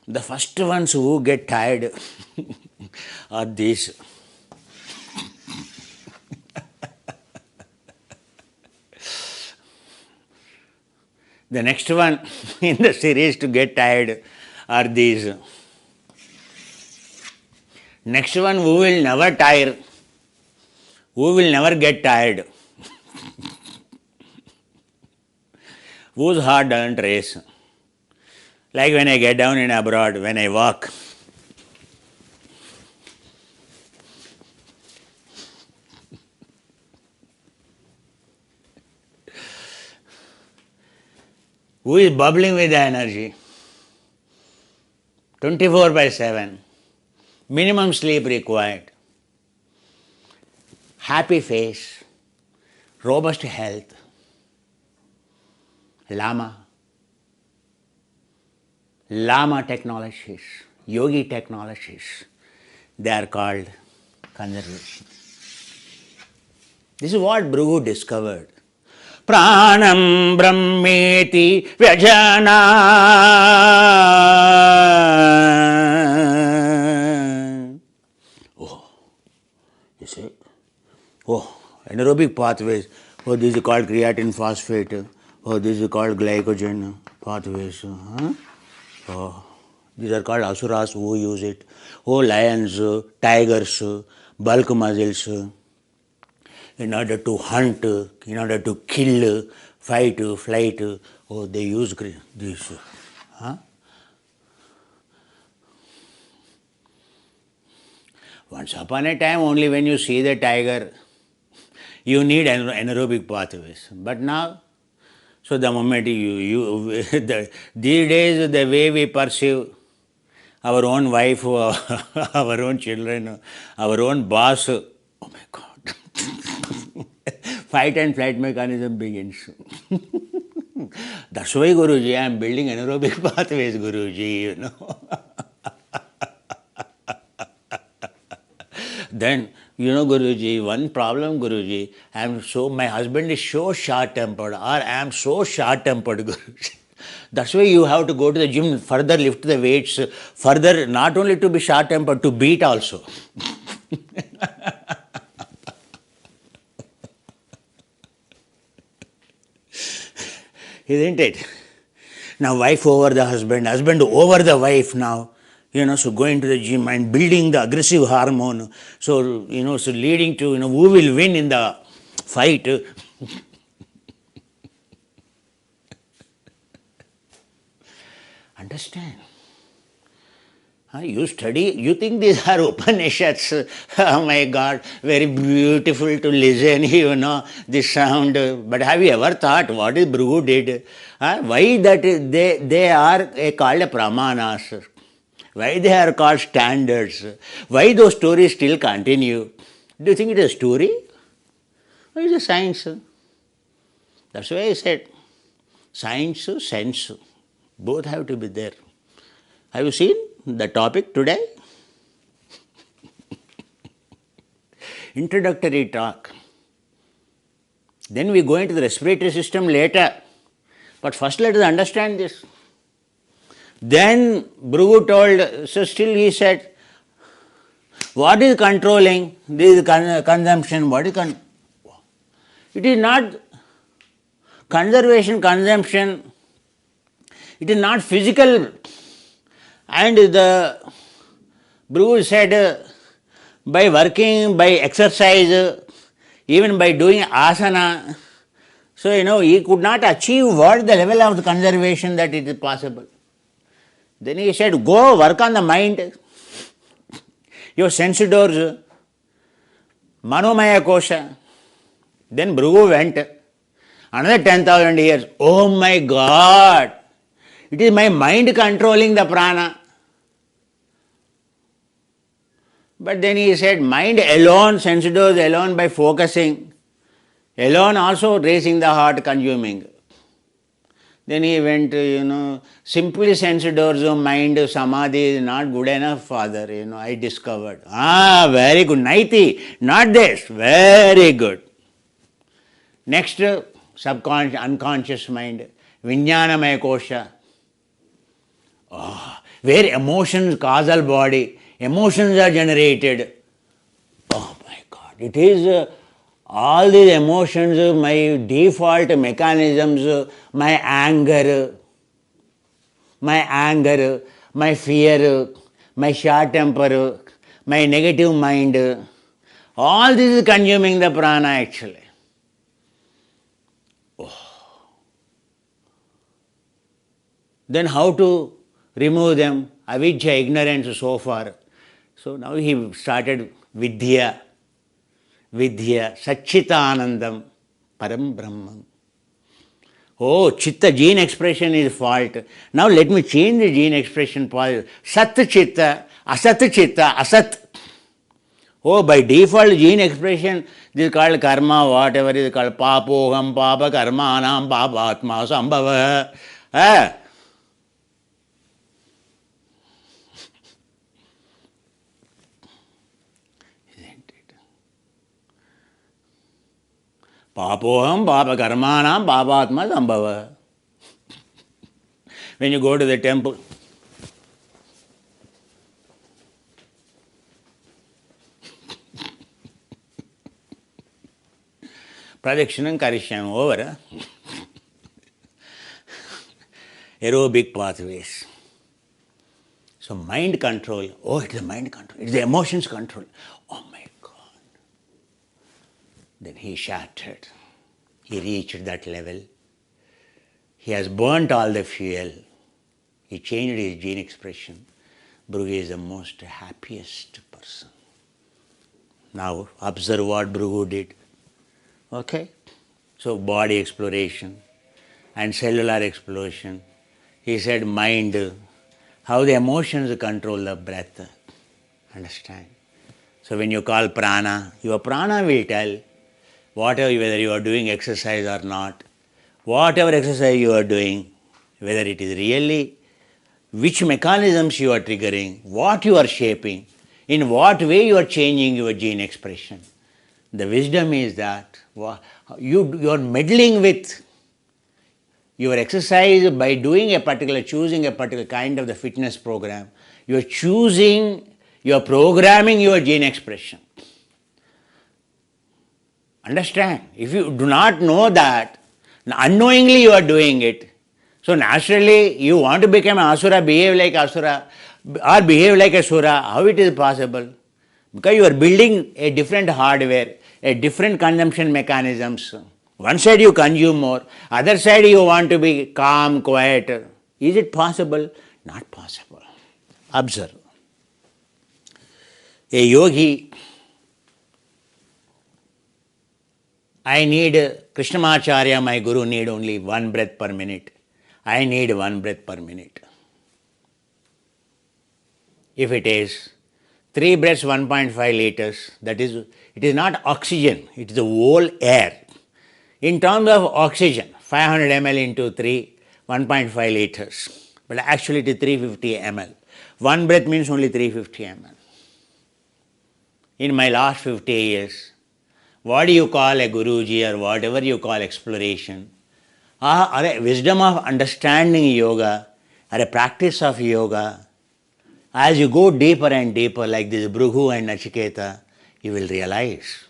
The first ones who get tired are these. The next one in the series to get tired are these. Next one who will never tire, who will never get tired, whose heart doesn't race. Like when I get down in abroad, when I walk, who is bubbling with the energy, 24/7, minimum sleep required, happy face, robust health, Lama technologies, yogi technologies, they are called conservation. This is what Bhrigu discovered. Pranam brahmeti vyajana. Oh, you see? Oh, anaerobic pathways. Oh, this is called creatine phosphate. Oh, this is called glycogen pathways. Oh, these are called asuras who use it. Oh, lions, tigers, bulk muscles, in order to hunt, in order to kill, fight, flight. Oh, they use this. Once upon a time, only when you see the tiger, you need anaerobic pathways. But now, so the moment these days, the way we perceive our own wife, our own children, our own boss, oh my God, fight and flight mechanism begins. That's why, Guruji, I am building anaerobic pathways, Guruji, Then, Guruji, one problem, Guruji, my husband is so short-tempered, or I am so short-tempered, Guruji. That's why you have to go to the gym, further lift the weights, further, not only to be short-tempered, to beat also. Isn't it? Now, wife over the husband over the wife now. So going to the gym and building the aggressive hormone. So, so leading to, who will win in the fight. Understand? You study, you think these are Upanishads. Oh my God, very beautiful to listen, this sound. But have you ever thought what is Bhrigu did? Why that they are called pramanas? Why they are called standards? Why those stories still continue? Do you think it is a story? Or is it science? That's why I said science, sense, both have to be there. Have you seen the topic today? Introductory talk. Then we go into the respiratory system later. But first let us understand this. Then Bhrigu told, so still he said, what is controlling this consumption? It is not conservation, consumption. It is not physical. And the Bhrigu said, by working, by exercise, even by doing asana, so he could not achieve what the level of the conservation that it is possible. Then he said, go work on the mind, your sense doors, manomaya kosha. Then Bhrigu went, another 10,000 years. Oh my God, it is my mind controlling the prana. But then he said, mind alone, sense doors alone by focusing, alone also raising the heart, consuming. Then he went, simply sense doors of mind, samadhi is not good enough, Father, I discovered. Very good. Naiti, not this. Very good. Next, subconscious, unconscious mind, Vijnanamaya kosha. where emotions, causal body, emotions are generated. Oh my God, it is all these emotions, my default mechanisms, my anger, my fear, my short temper, my negative mind, all this is consuming the prana actually. Then how to remove them? Avidya, ignorance so far. So now he started Vidya, Satchita Anandam, Param Brahman. Oh, Chitta, gene expression is fault. Now let me change the gene expression. Sat Chitta, Asat Chitta, Asat. Oh, by default gene expression, this is called karma, whatever is called papoham, papa karmanam, papaatma sambhava. Papoham, papa karmanam, papaatma sambhava. When you go to the temple, Pradakshinam Karishyam over. Aerobic pathways. So mind control. Oh, it is the mind control. It is the emotions control. Oh my God. Then he shattered. He reached that level. He has burnt all the fuel. He changed his gene expression. Bhrigu is the most happiest person. Now observe what Bhrigu did. Okay? So body exploration and cellular exploration. He said mind, how the emotions control the breath. Understand? So when you call prana, your prana will tell whatever, whether you are doing exercise or not, whatever exercise you are doing, whether it is really, which mechanisms you are triggering, what you are shaping, in what way you are changing your gene expression. The wisdom is that you are meddling with your exercise by doing choosing a particular kind of the fitness program. You are programming your gene expression. Understand? If you do not know that, unknowingly you are doing it. So naturally you want to become an asura, behave like asura, or behave like a sura. How it is possible? Because you are building a different hardware, a different consumption mechanisms. One side you consume more, other side you want to be calm, quiet. Is it possible? Not possible. Observe. A yogi, I need Krishnamacharya, my guru, need only 1 breath per minute. I need 1 breath per minute. If it is 3 breaths, 1.5 liters, that is, it is not oxygen, it is the whole air. In terms of oxygen, 500 ml into 3, 1.5 liters. But actually it is 350 ml. 1 breath means only 350 ml. In my last 50 years, what do you call a Guruji or whatever you call exploration, or a wisdom of understanding yoga, or a practice of yoga, as you go deeper and deeper like this Bhrigu and Nachiketa, you will realize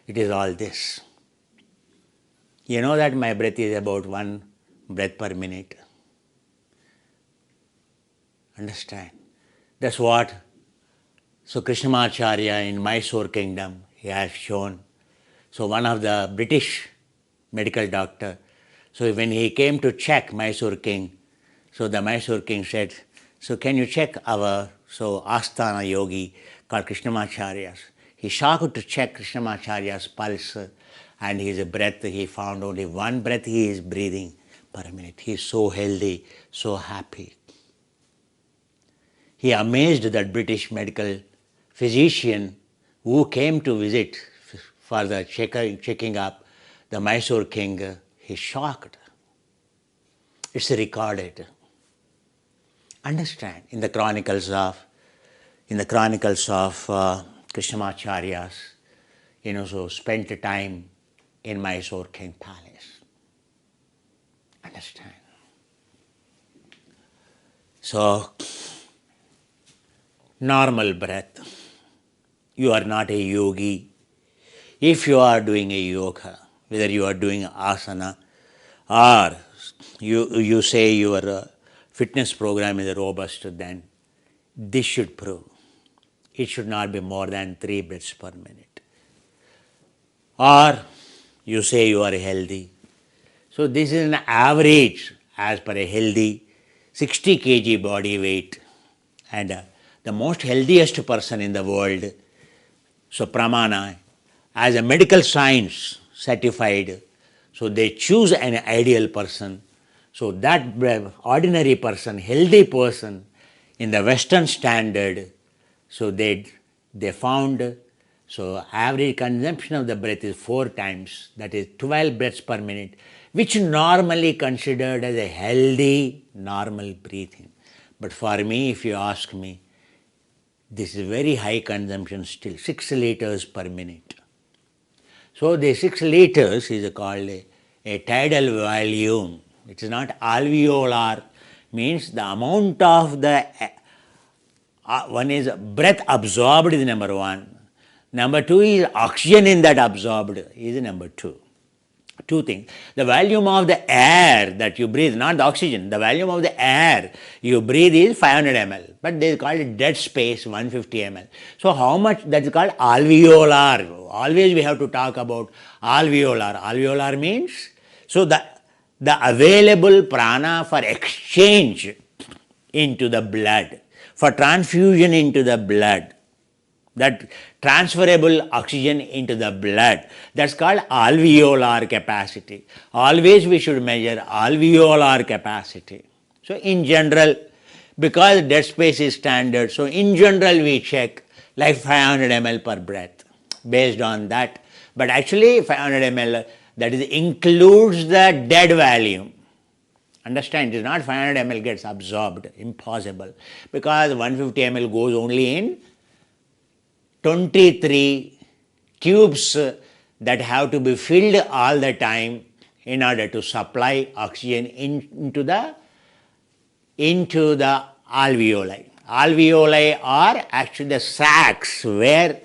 it is all this. You know that my breath is about 1 breath per minute. Understand? That's what. So Krishnamacharya in Mysore kingdom, he has shown. So one of the British medical doctor, so when he came to check Mysore king, so the Mysore king said, so can you check our Asthana yogi called Krishnamacharya's? He shocked to check Krishnamacharya's pulse and his breath. He found only 1 breath he is breathing per minute. He is so healthy, so happy. He amazed that British medical physician who came to visit for the checking up the Mysore king. He is shocked. It's recorded. Understand, in the chronicles of Krishnamacharya's, so spent time in Mysore king palace. Understand? So normal breath. You are not a yogi. If you are doing a yoga, whether you are doing asana or you say your fitness program is robust, then this should prove. It should not be more than 3 breaths per minute. Or you say you are healthy. So this is an average as per a healthy 60 kg body weight. And the most healthiest person in the world, so pramana, as a medical science certified, so they choose an ideal person. So that ordinary person, healthy person in the Western standard, so they found, so average consumption of the breath is 4 times, that is 12 breaths per minute, which normally considered as a healthy normal breathing. But for me, if you ask me, this is very high consumption still, 6 liters per minute. So the 6 liters is called a tidal volume. It is not alveolar, means the amount of the one is breath absorbed is number 1. Number 2 is oxygen in that absorbed is number 2. 2 things. The volume of the air that you breathe, not the oxygen, the volume of the air you breathe is 500 ml, but they call it dead space 150 ml. So how much that is called alveolar. Always we have to talk about alveolar. Alveolar means, so the available prana for exchange into the blood, for transfusion into the blood, that transferable oxygen into the blood, that's called alveolar capacity. Always we should measure alveolar capacity. So in general, because dead space is standard, so in general we check like 500 ml per breath based on that. But actually 500 ml, that is includes the dead volume. Understand, it is not 500 ml gets absorbed, impossible, because 150 ml goes only in 23 tubes that have to be filled all the time in order to supply oxygen into the alveoli. Alveoli are actually the sacs where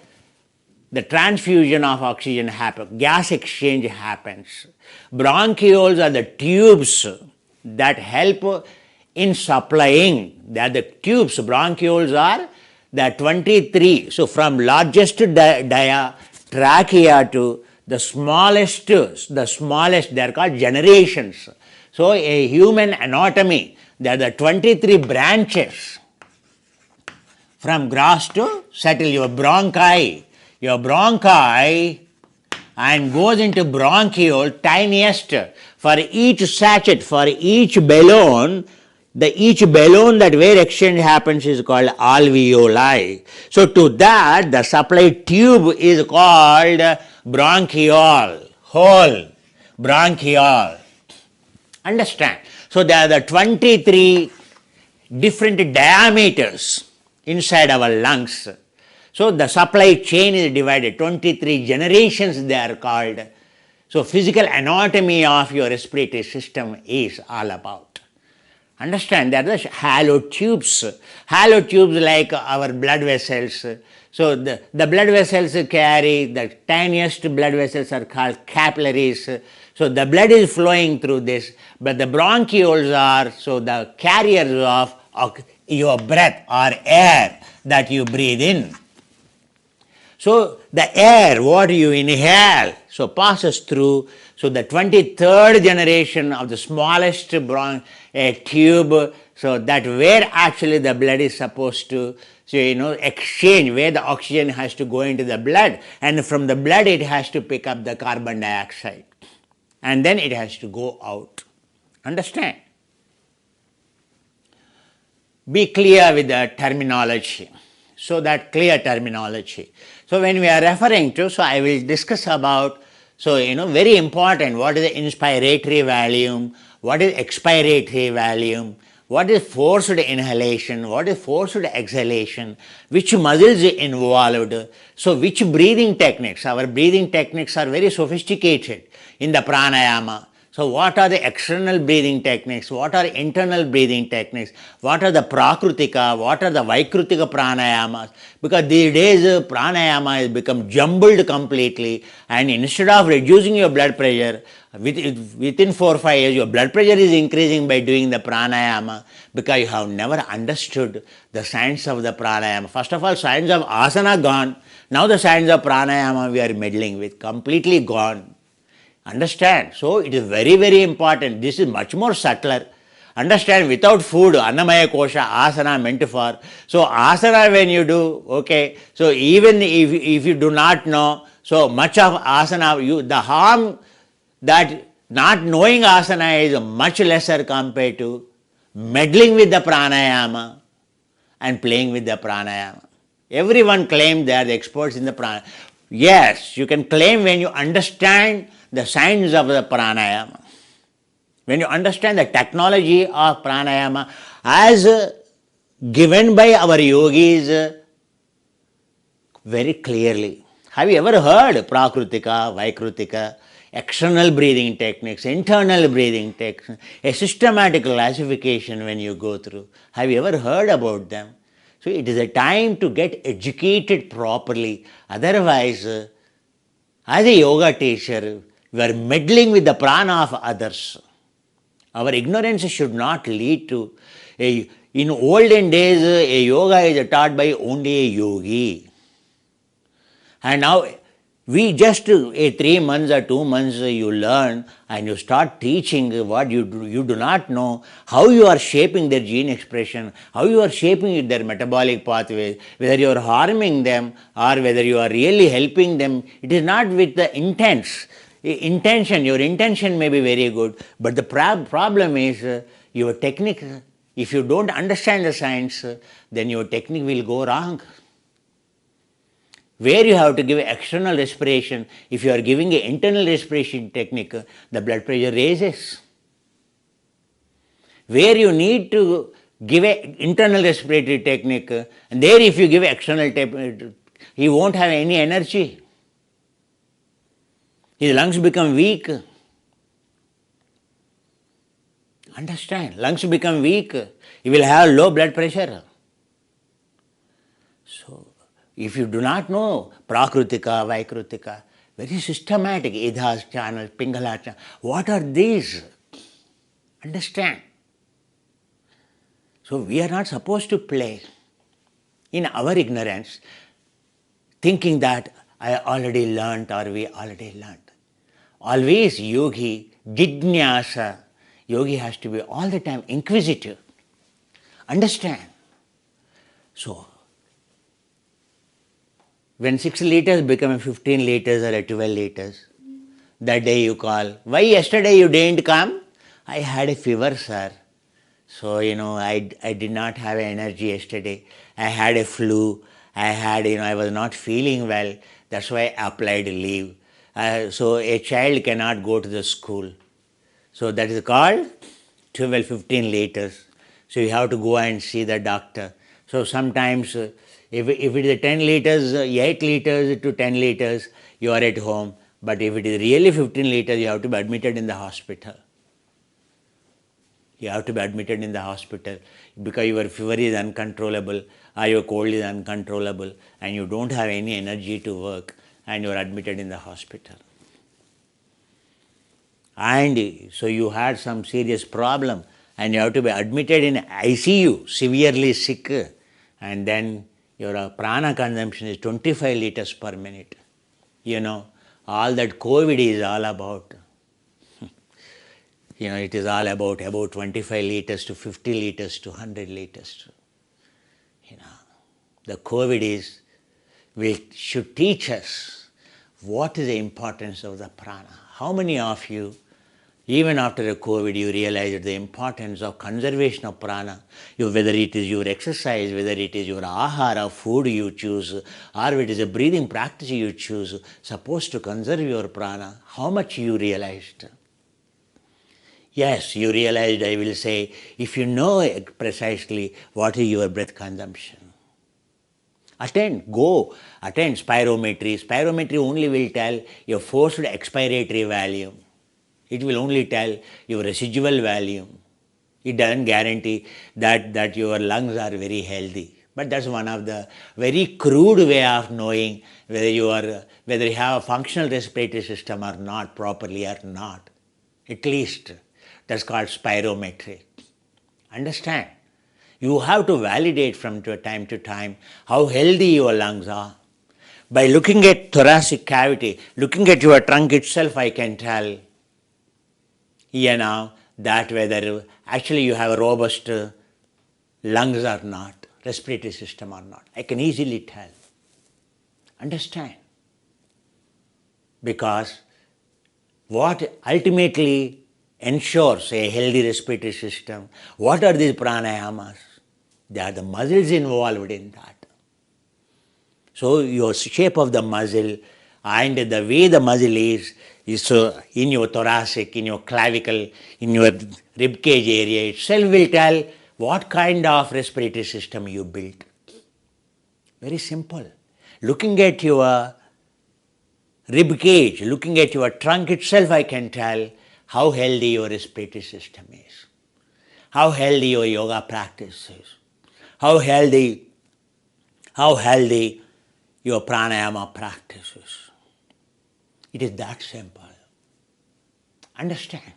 the transfusion of oxygen happens, gas exchange happens. Bronchioles are the tubes that help in supplying. They are the tubes. Bronchioles are the 23, so from largest trachea to the smallest, they are called generations. So a human anatomy, there are the 23 branches from gross to subtle. Your bronchi and goes into bronchiole, tiniest. For each sachet, for each balloon, each balloon that where exchange happens is called alveoli. So to that, the supply tube is called bronchiole, whole bronchiole. Understand? So there are the 23 different diameters inside our lungs. So the supply chain is divided, 23 generations they are called. So physical anatomy of your respiratory system is all about. Understand, there are the hollow tubes. Hollow tubes like our blood vessels. So the blood vessels carry, the tiniest blood vessels are called capillaries. So the blood is flowing through this, but the bronchioles are, so the carriers of your breath or air that you breathe in. So the air, what you inhale, so passes through, so the 23rd generation of the smallest tube, so that where actually the blood is supposed to, so exchange, where the oxygen has to go into the blood, and from the blood it has to pick up the carbon dioxide, and then it has to go out. Understand? Be clear with the terminology. So that clear terminology. So when we are referring to, so I will discuss about, so very important, what is the inspiratory volume, what is expiratory volume, what is forced inhalation, what is forced exhalation, which muscles involved, so which breathing techniques. Our breathing techniques are very sophisticated in the pranayama. So what are the external breathing techniques? What are internal breathing techniques? What are the prakrutika? What are the vaikrutika pranayamas? Because these days pranayama has become jumbled completely, and instead of reducing your blood pressure, within 4 or 5 years your blood pressure is increasing by doing the pranayama, because you have never understood the science of the pranayama. First of all, science of asana gone. Now the science of pranayama we are meddling with, completely gone. Understand? So it is very, very important. This is much more subtler. Understand, without food, annamaya kosha, asana meant for. So asana when you do, okay, so even if you do not know, so much of asana, the harm that not knowing asana is much lesser compared to meddling with the pranayama and playing with the pranayama. Everyone claims they are the experts in the pranayama. Yes, you can claim when you understand the science of the pranayama. When you understand the technology of pranayama as given by our yogis very clearly. Have you ever heard prakrutika, vaikrutika, external breathing techniques, internal breathing techniques, a systematic classification when you go through? Have you ever heard about them? So it is a time to get educated properly. Otherwise, as a yoga teacher, we are meddling with the prana of others. Our ignorance should not lead to in olden days, a yoga is taught by only a yogi. And now we just 3 months or 2 months you learn and you start teaching what you do not know, how you are shaping their gene expression, how you are shaping their metabolic pathways, whether you are harming them or whether you are really helping them. It is not with the intention. Your intention may be very good, but the problem is your technique. If you don't understand the science, then your technique will go wrong. Where you have to give external respiration, if you are giving an internal respiration technique, the blood pressure raises. Where you need to give an internal respiratory technique, and there if you give external technique, he won't have any energy. His lungs become weak. Understand? Lungs become weak. He will have low blood pressure. So, if you do not know prakrutika, vaikrutika, very systematic, idhas channels, pingala channels, what are these? Understand? So, we are not supposed to play in our ignorance, thinking that I already learnt or we already learnt. Always yogi, jidnyasa, yogi has to be all the time inquisitive. Understand? So, when 6 liters become 15 liters or 12 liters, that day you call, why yesterday you didn't come? I had a fever, sir. So, I did not have energy yesterday. I had a flu. I was not feeling well. That's why I applied leave. So, a child cannot go to the school. So, that is called 12, 15 liters. So, you have to go and see the doctor. So, sometimes if it is 10 liters, 8 liters to 10 liters, you are at home. But if it is really 15 liters, you have to be admitted in the hospital. You have to be admitted in the hospital because your fever is uncontrollable or your cold is uncontrollable and you don't have any energy to work and you are admitted in the hospital. And so you had some serious problem and you have to be admitted in ICU, severely sick, and then your prana consumption is 25 liters per minute. All that COVID is all about. It is all about 25 liters to 50 liters to 100 liters. The COVID should teach us what is the importance of the prana. How many of you, even after the COVID, you realized the importance of conservation of prana? Whether it is your exercise, whether it is your ahara, food you choose, or it is a breathing practice you choose, supposed to conserve your prana, how much you realized? Yes, you realized, I will say, if you know precisely what is your breath consumption. Attend spirometry. Spirometry only will tell your forced expiratory value. It will only tell your residual value. It doesn't guarantee that your lungs are very healthy. But that's one of the very crude way of knowing whether you have a functional respiratory system or not properly or not. At least that's called spirometry. Understand? You have to validate from time to time how healthy your lungs are. By looking at thoracic cavity, looking at your trunk itself, I can tell, that whether actually you have a robust lungs or not, respiratory system or not. I can easily tell. Understand? Because what ultimately ensures a healthy respiratory system, what are these pranayamas? They are the muscles involved in that. So your shape of the muscle and the way the muscle is in your thoracic, in your clavicle, in your rib cage area itself will tell what kind of respiratory system you built. Very simple. Looking at your rib cage, looking at your trunk itself, I can tell how healthy your respiratory system is, how healthy your yoga practice is, how healthy your pranayama practice is. It is that simple. Understand?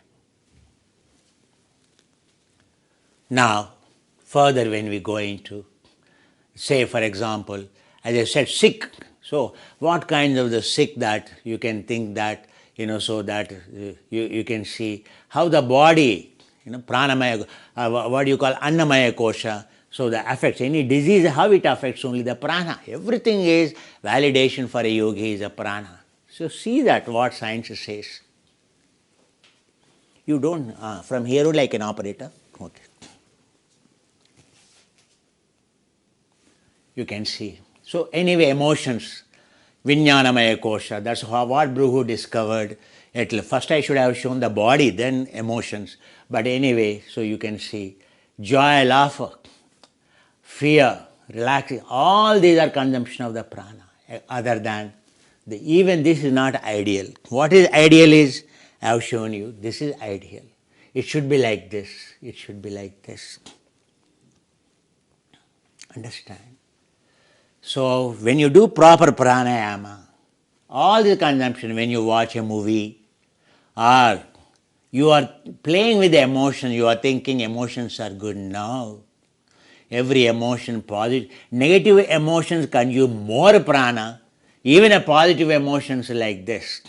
Now, further when we go into, say for example, as I said, sick. So what kinds of the sick that you can think that, so that you can see how the body, pranamaya, what do you call annamaya kosha, so that affects any disease, how it affects only the prana. Everything is validation for a yogi is a prana. So see that what science says. You don't, from here like an operator, okay. You can see. So anyway, emotions, Vijnanamaya kosha, that's what Bruhu discovered. First I should have shown the body, then emotions. But anyway, so you can see joy, laughter, fear, relaxing, all these are consumption of the prana. Other than, even this is not ideal. What is ideal is, I have shown you, this is ideal. It should be like this, it should be like this. Understand? So when you do proper pranayama, all the consumption, when you watch a movie or you are playing with the emotion, you are thinking emotions are good. No. Every emotion, positive, negative emotions consume more prana. Even a positive emotions like this.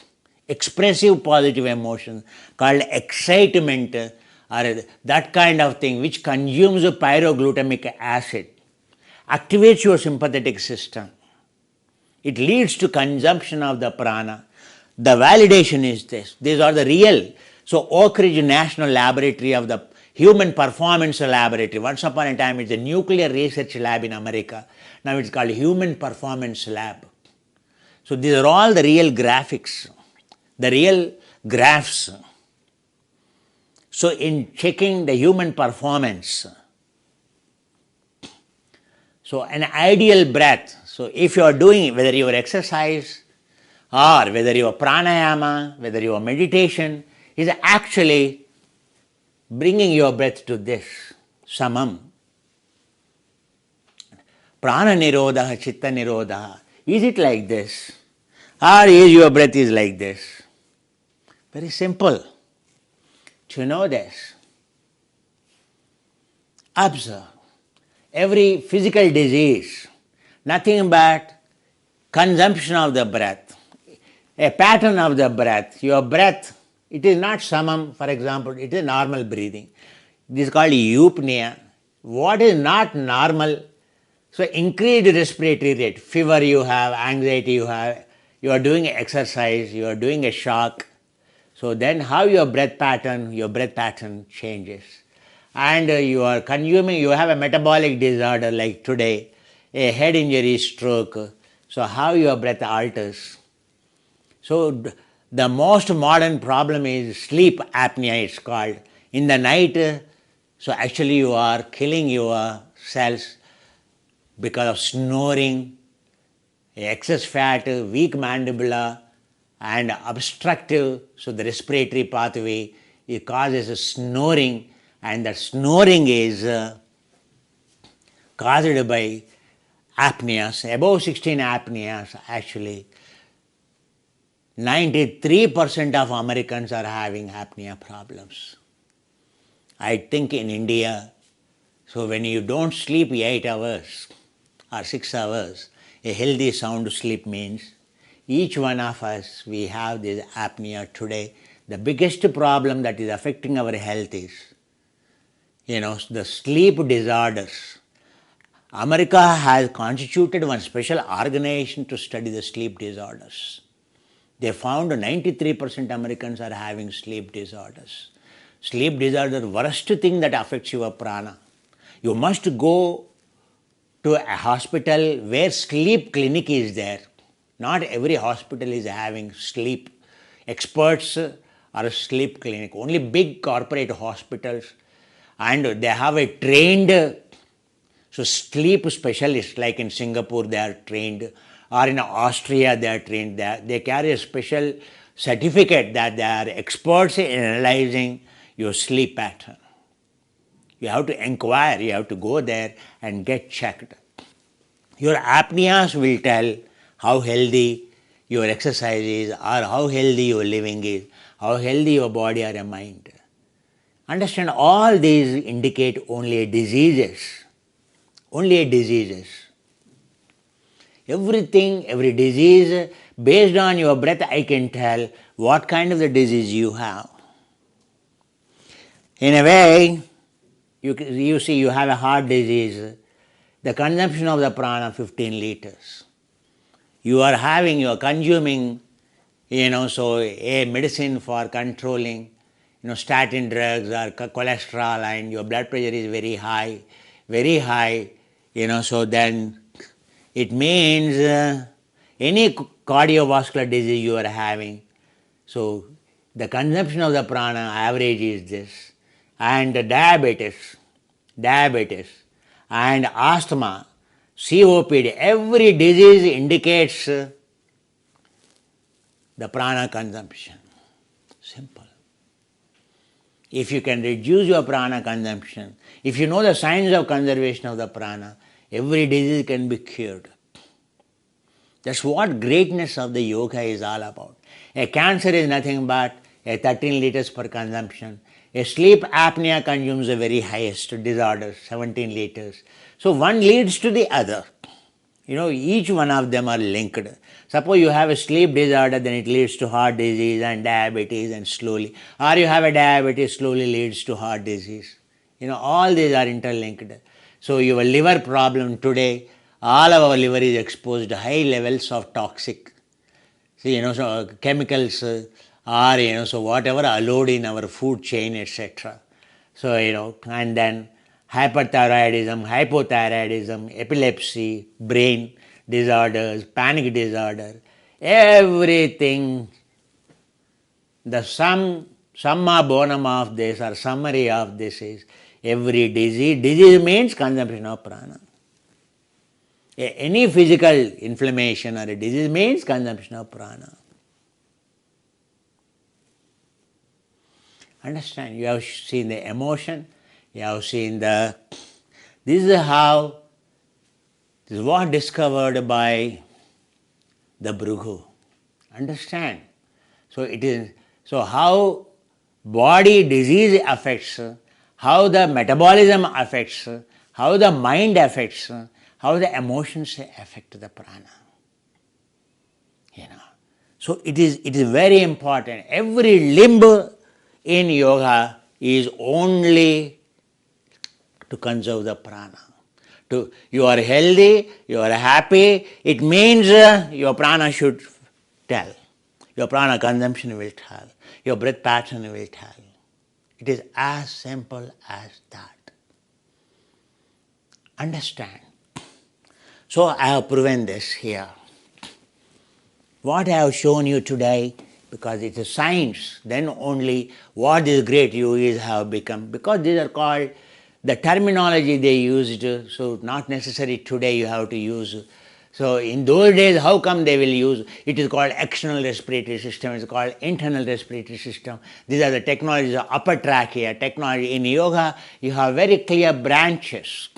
Expressive positive emotions called excitement or that kind of thing which consumes pyroglutamic acid. Activates your sympathetic system. It leads to consumption of the prana. The validation is this. These are the real. So Oak Ridge National Laboratory of the Human Performance Laboratory. Once upon a time it's a nuclear research lab in America. Now it's called Human Performance Lab. So these are all the real graphics, the real graphs. So in checking the human performance, so an ideal breath, so if you are doing, whether your exercise or whether your pranayama, whether your meditation is actually bringing your breath to this, samam. Prana nirodha, chitta nirodha. Is it like this? Or is your breath is like this? Very simple. To know this, observe. Every physical disease, nothing but consumption of the breath, a pattern of the breath. Your breath, it is not samam, for example, it is normal breathing. This is called eupnea. What is not normal? So increased respiratory rate, fever you have, anxiety you have, you are doing exercise, you are doing a shock. So then how your breath pattern changes. And you are consuming, you have a metabolic disorder like today, a head injury, stroke. So how your breath alters. So the most modern problem is sleep apnea, it's called. In the night, so actually you are killing your cells because of snoring, excess fat, weak mandibula, and obstructive, so the respiratory pathway, it causes a snoring, and that snoring is caused by apneas, above 16 apneas. Actually 93% of Americans are having apnea problems. I think in India, so when you don't sleep 8 hours or 6 hours, a healthy sound sleep means each one of us, we have this apnea today. The biggest problem that is affecting our health is, the sleep disorders. America has constituted one special organization to study the sleep disorders. They found 93% Americans are having sleep disorders. Sleep disorder, worst thing that affects your prana. You must go to a hospital where sleep clinic is there. Not every hospital is having sleep experts or sleep clinic. Only big corporate hospitals, and they have a trained sleep specialists, like in Singapore they are trained, or in Austria they are trained. They carry a special certificate that they are experts in analyzing your sleep pattern. You have to inquire, you have to go there and get checked. Your apneas will tell how healthy your exercise is, or how healthy your living is, how healthy your body or your mind. Understand, all these indicate only diseases. Only diseases. Everything, every disease, based on your breath, I can tell what kind of the disease you have. In a way, you see, you have a heart disease, the consumption of the prana 15 liters. You are consuming, a medicine for controlling, statin drugs or cholesterol, and your blood pressure is very high, so then it means any cardiovascular disease you are having. So the consumption of the prana average is this. And diabetes, and asthma, COPD, every disease indicates the prana consumption. Simple. If you can reduce your prana consumption, if you know the science of conservation of the prana, every disease can be cured. That's what greatness of the yoga is all about. A cancer is nothing but a 13 liters per consumption. A sleep apnea consumes the very highest disorders, 17 liters. So one leads to the other. Each one of them are linked. Suppose you have a sleep disorder, then it leads to heart disease and diabetes, and slowly. Or you have a diabetes, slowly leads to heart disease. All these are interlinked. So your liver problem today, all of our liver is exposed to high levels of toxic, chemicals, or so whatever allowed in our food chain, etc. So and then hyperthyroidism, hypothyroidism, epilepsy, brain disorders, panic disorder, everything. The summa bonum of this, or summary of this, is every disease. Disease means consumption of prana. Any physical inflammation or a disease means consumption of prana. Understand? You have seen the emotion, you have seen this is what discovered by the Bhrigu. Understand? So how body disease affects, how the metabolism affects, how the mind affects, how the emotions affect the prana. So it is very important. Every limb in yoga is only to conserve the prana. You are healthy, you are happy, it means your prana should tell. Your prana consumption will tell. Your breath pattern will tell. It is as simple as that. Understand? So I have proven this here. What I have shown you today, because it is science, then only what these great yogis have become. Because these are called, the terminology they used, so not necessary today you have to use So in those days, how come they will use, it is called external respiratory system, it is called internal respiratory system. These are the technologies of upper trachea technology. In yoga, you have very clear branches.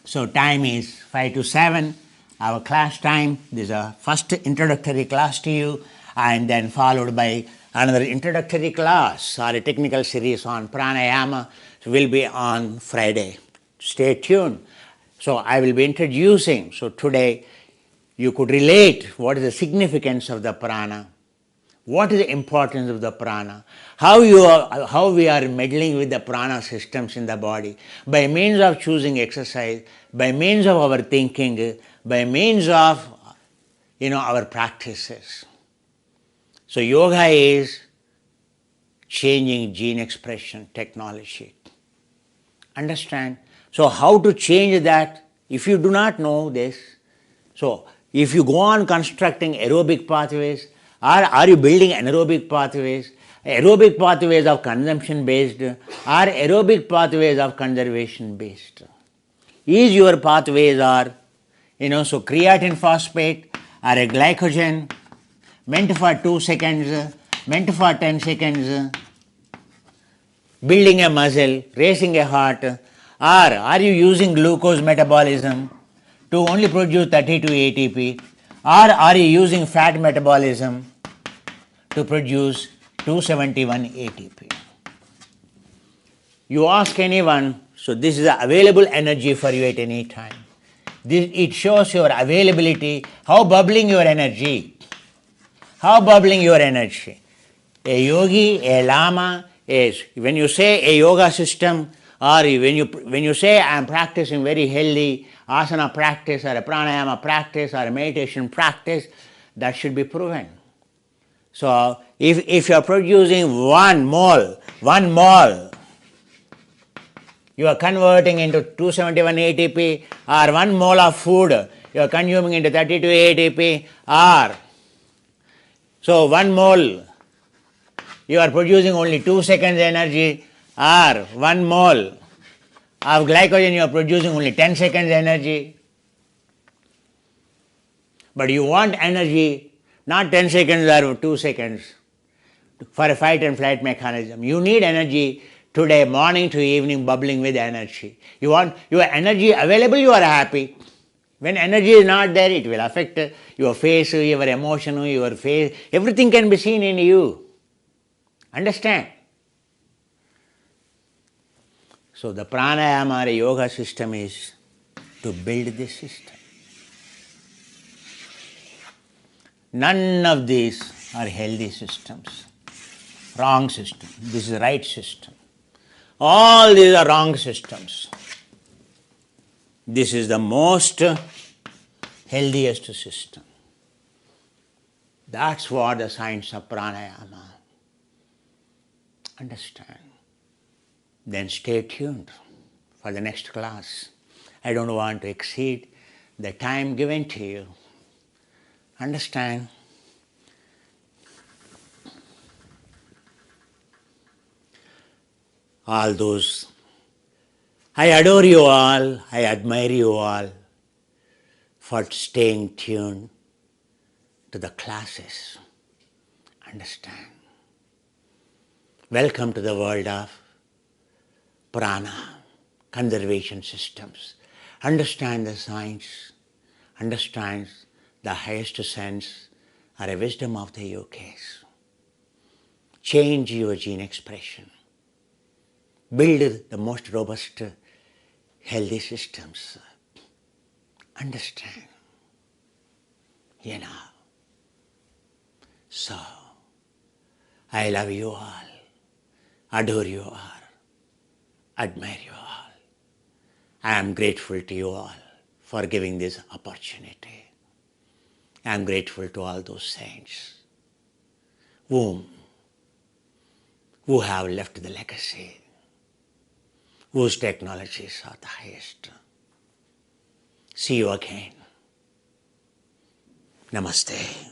So time is 5 to 7, our class time. This is a first introductory class to you, and then followed by another introductory class or a technical series on pranayama will be on Friday. Stay tuned. So I will be introducing. So today you could relate what is the significance of the prana, what is the importance of the prana, how we are meddling with the prana systems in the body by means of choosing exercise, by means of our thinking, by means of our practices. So yoga is changing gene expression technology. Understand? So how to change that? If you do not know this, so if you go on constructing aerobic pathways, or are you building anaerobic pathways of consumption based, or aerobic pathways of conservation based? Is your pathways are, so creatine phosphate or a glycogen meant for 2 seconds, meant for 10 seconds, building a muscle, racing a heart, or are you using glucose metabolism to only produce 32 ATP, or are you using fat metabolism to produce 271 ATP? You ask anyone, so this is available energy for you at any time. It shows your availability, how bubbling your energy. How bubbling your energy. A yogi, a lama, when you say a yoga system, or when you say I am practicing very healthy asana practice, or a pranayama practice, or a meditation practice, that should be proven. So if you are producing 1 mole, you are converting into 271 ATP, or 1 mole of food you are consuming into 32 ATP, or so 1 mole you are producing only 2 seconds energy, or 1 mole of glycogen you are producing only 10 seconds energy. But you want energy not 10 seconds or 2 seconds for a fight and flight mechanism. You need energy today, morning to evening, bubbling with energy. You want your energy available, you are happy. When energy is not there, it will affect your face, your emotion, your face. Everything can be seen in you. Understand? So the pranayama or yoga system is to build this system. None of these are healthy systems. Wrong system. This is the right system. All these are wrong systems. This is the most healthiest system. That's what the science of pranayama. Understand? Then stay tuned for the next class. I don't want to exceed the time given to you. Understand? All those, I adore you all, I admire you all for staying tuned to the classes. Understand? Welcome to the world of prana, conservation systems. Understand the science, understand the highest sense or a wisdom of the yogis. Change your gene expression. Build the most robust, healthy systems. Understand? So, I love you all, adore you all, admire you all. I am grateful to you all for giving this opportunity. I am grateful to all those saints who have left the legacy, whose technologies are the highest. See you again. Namaste.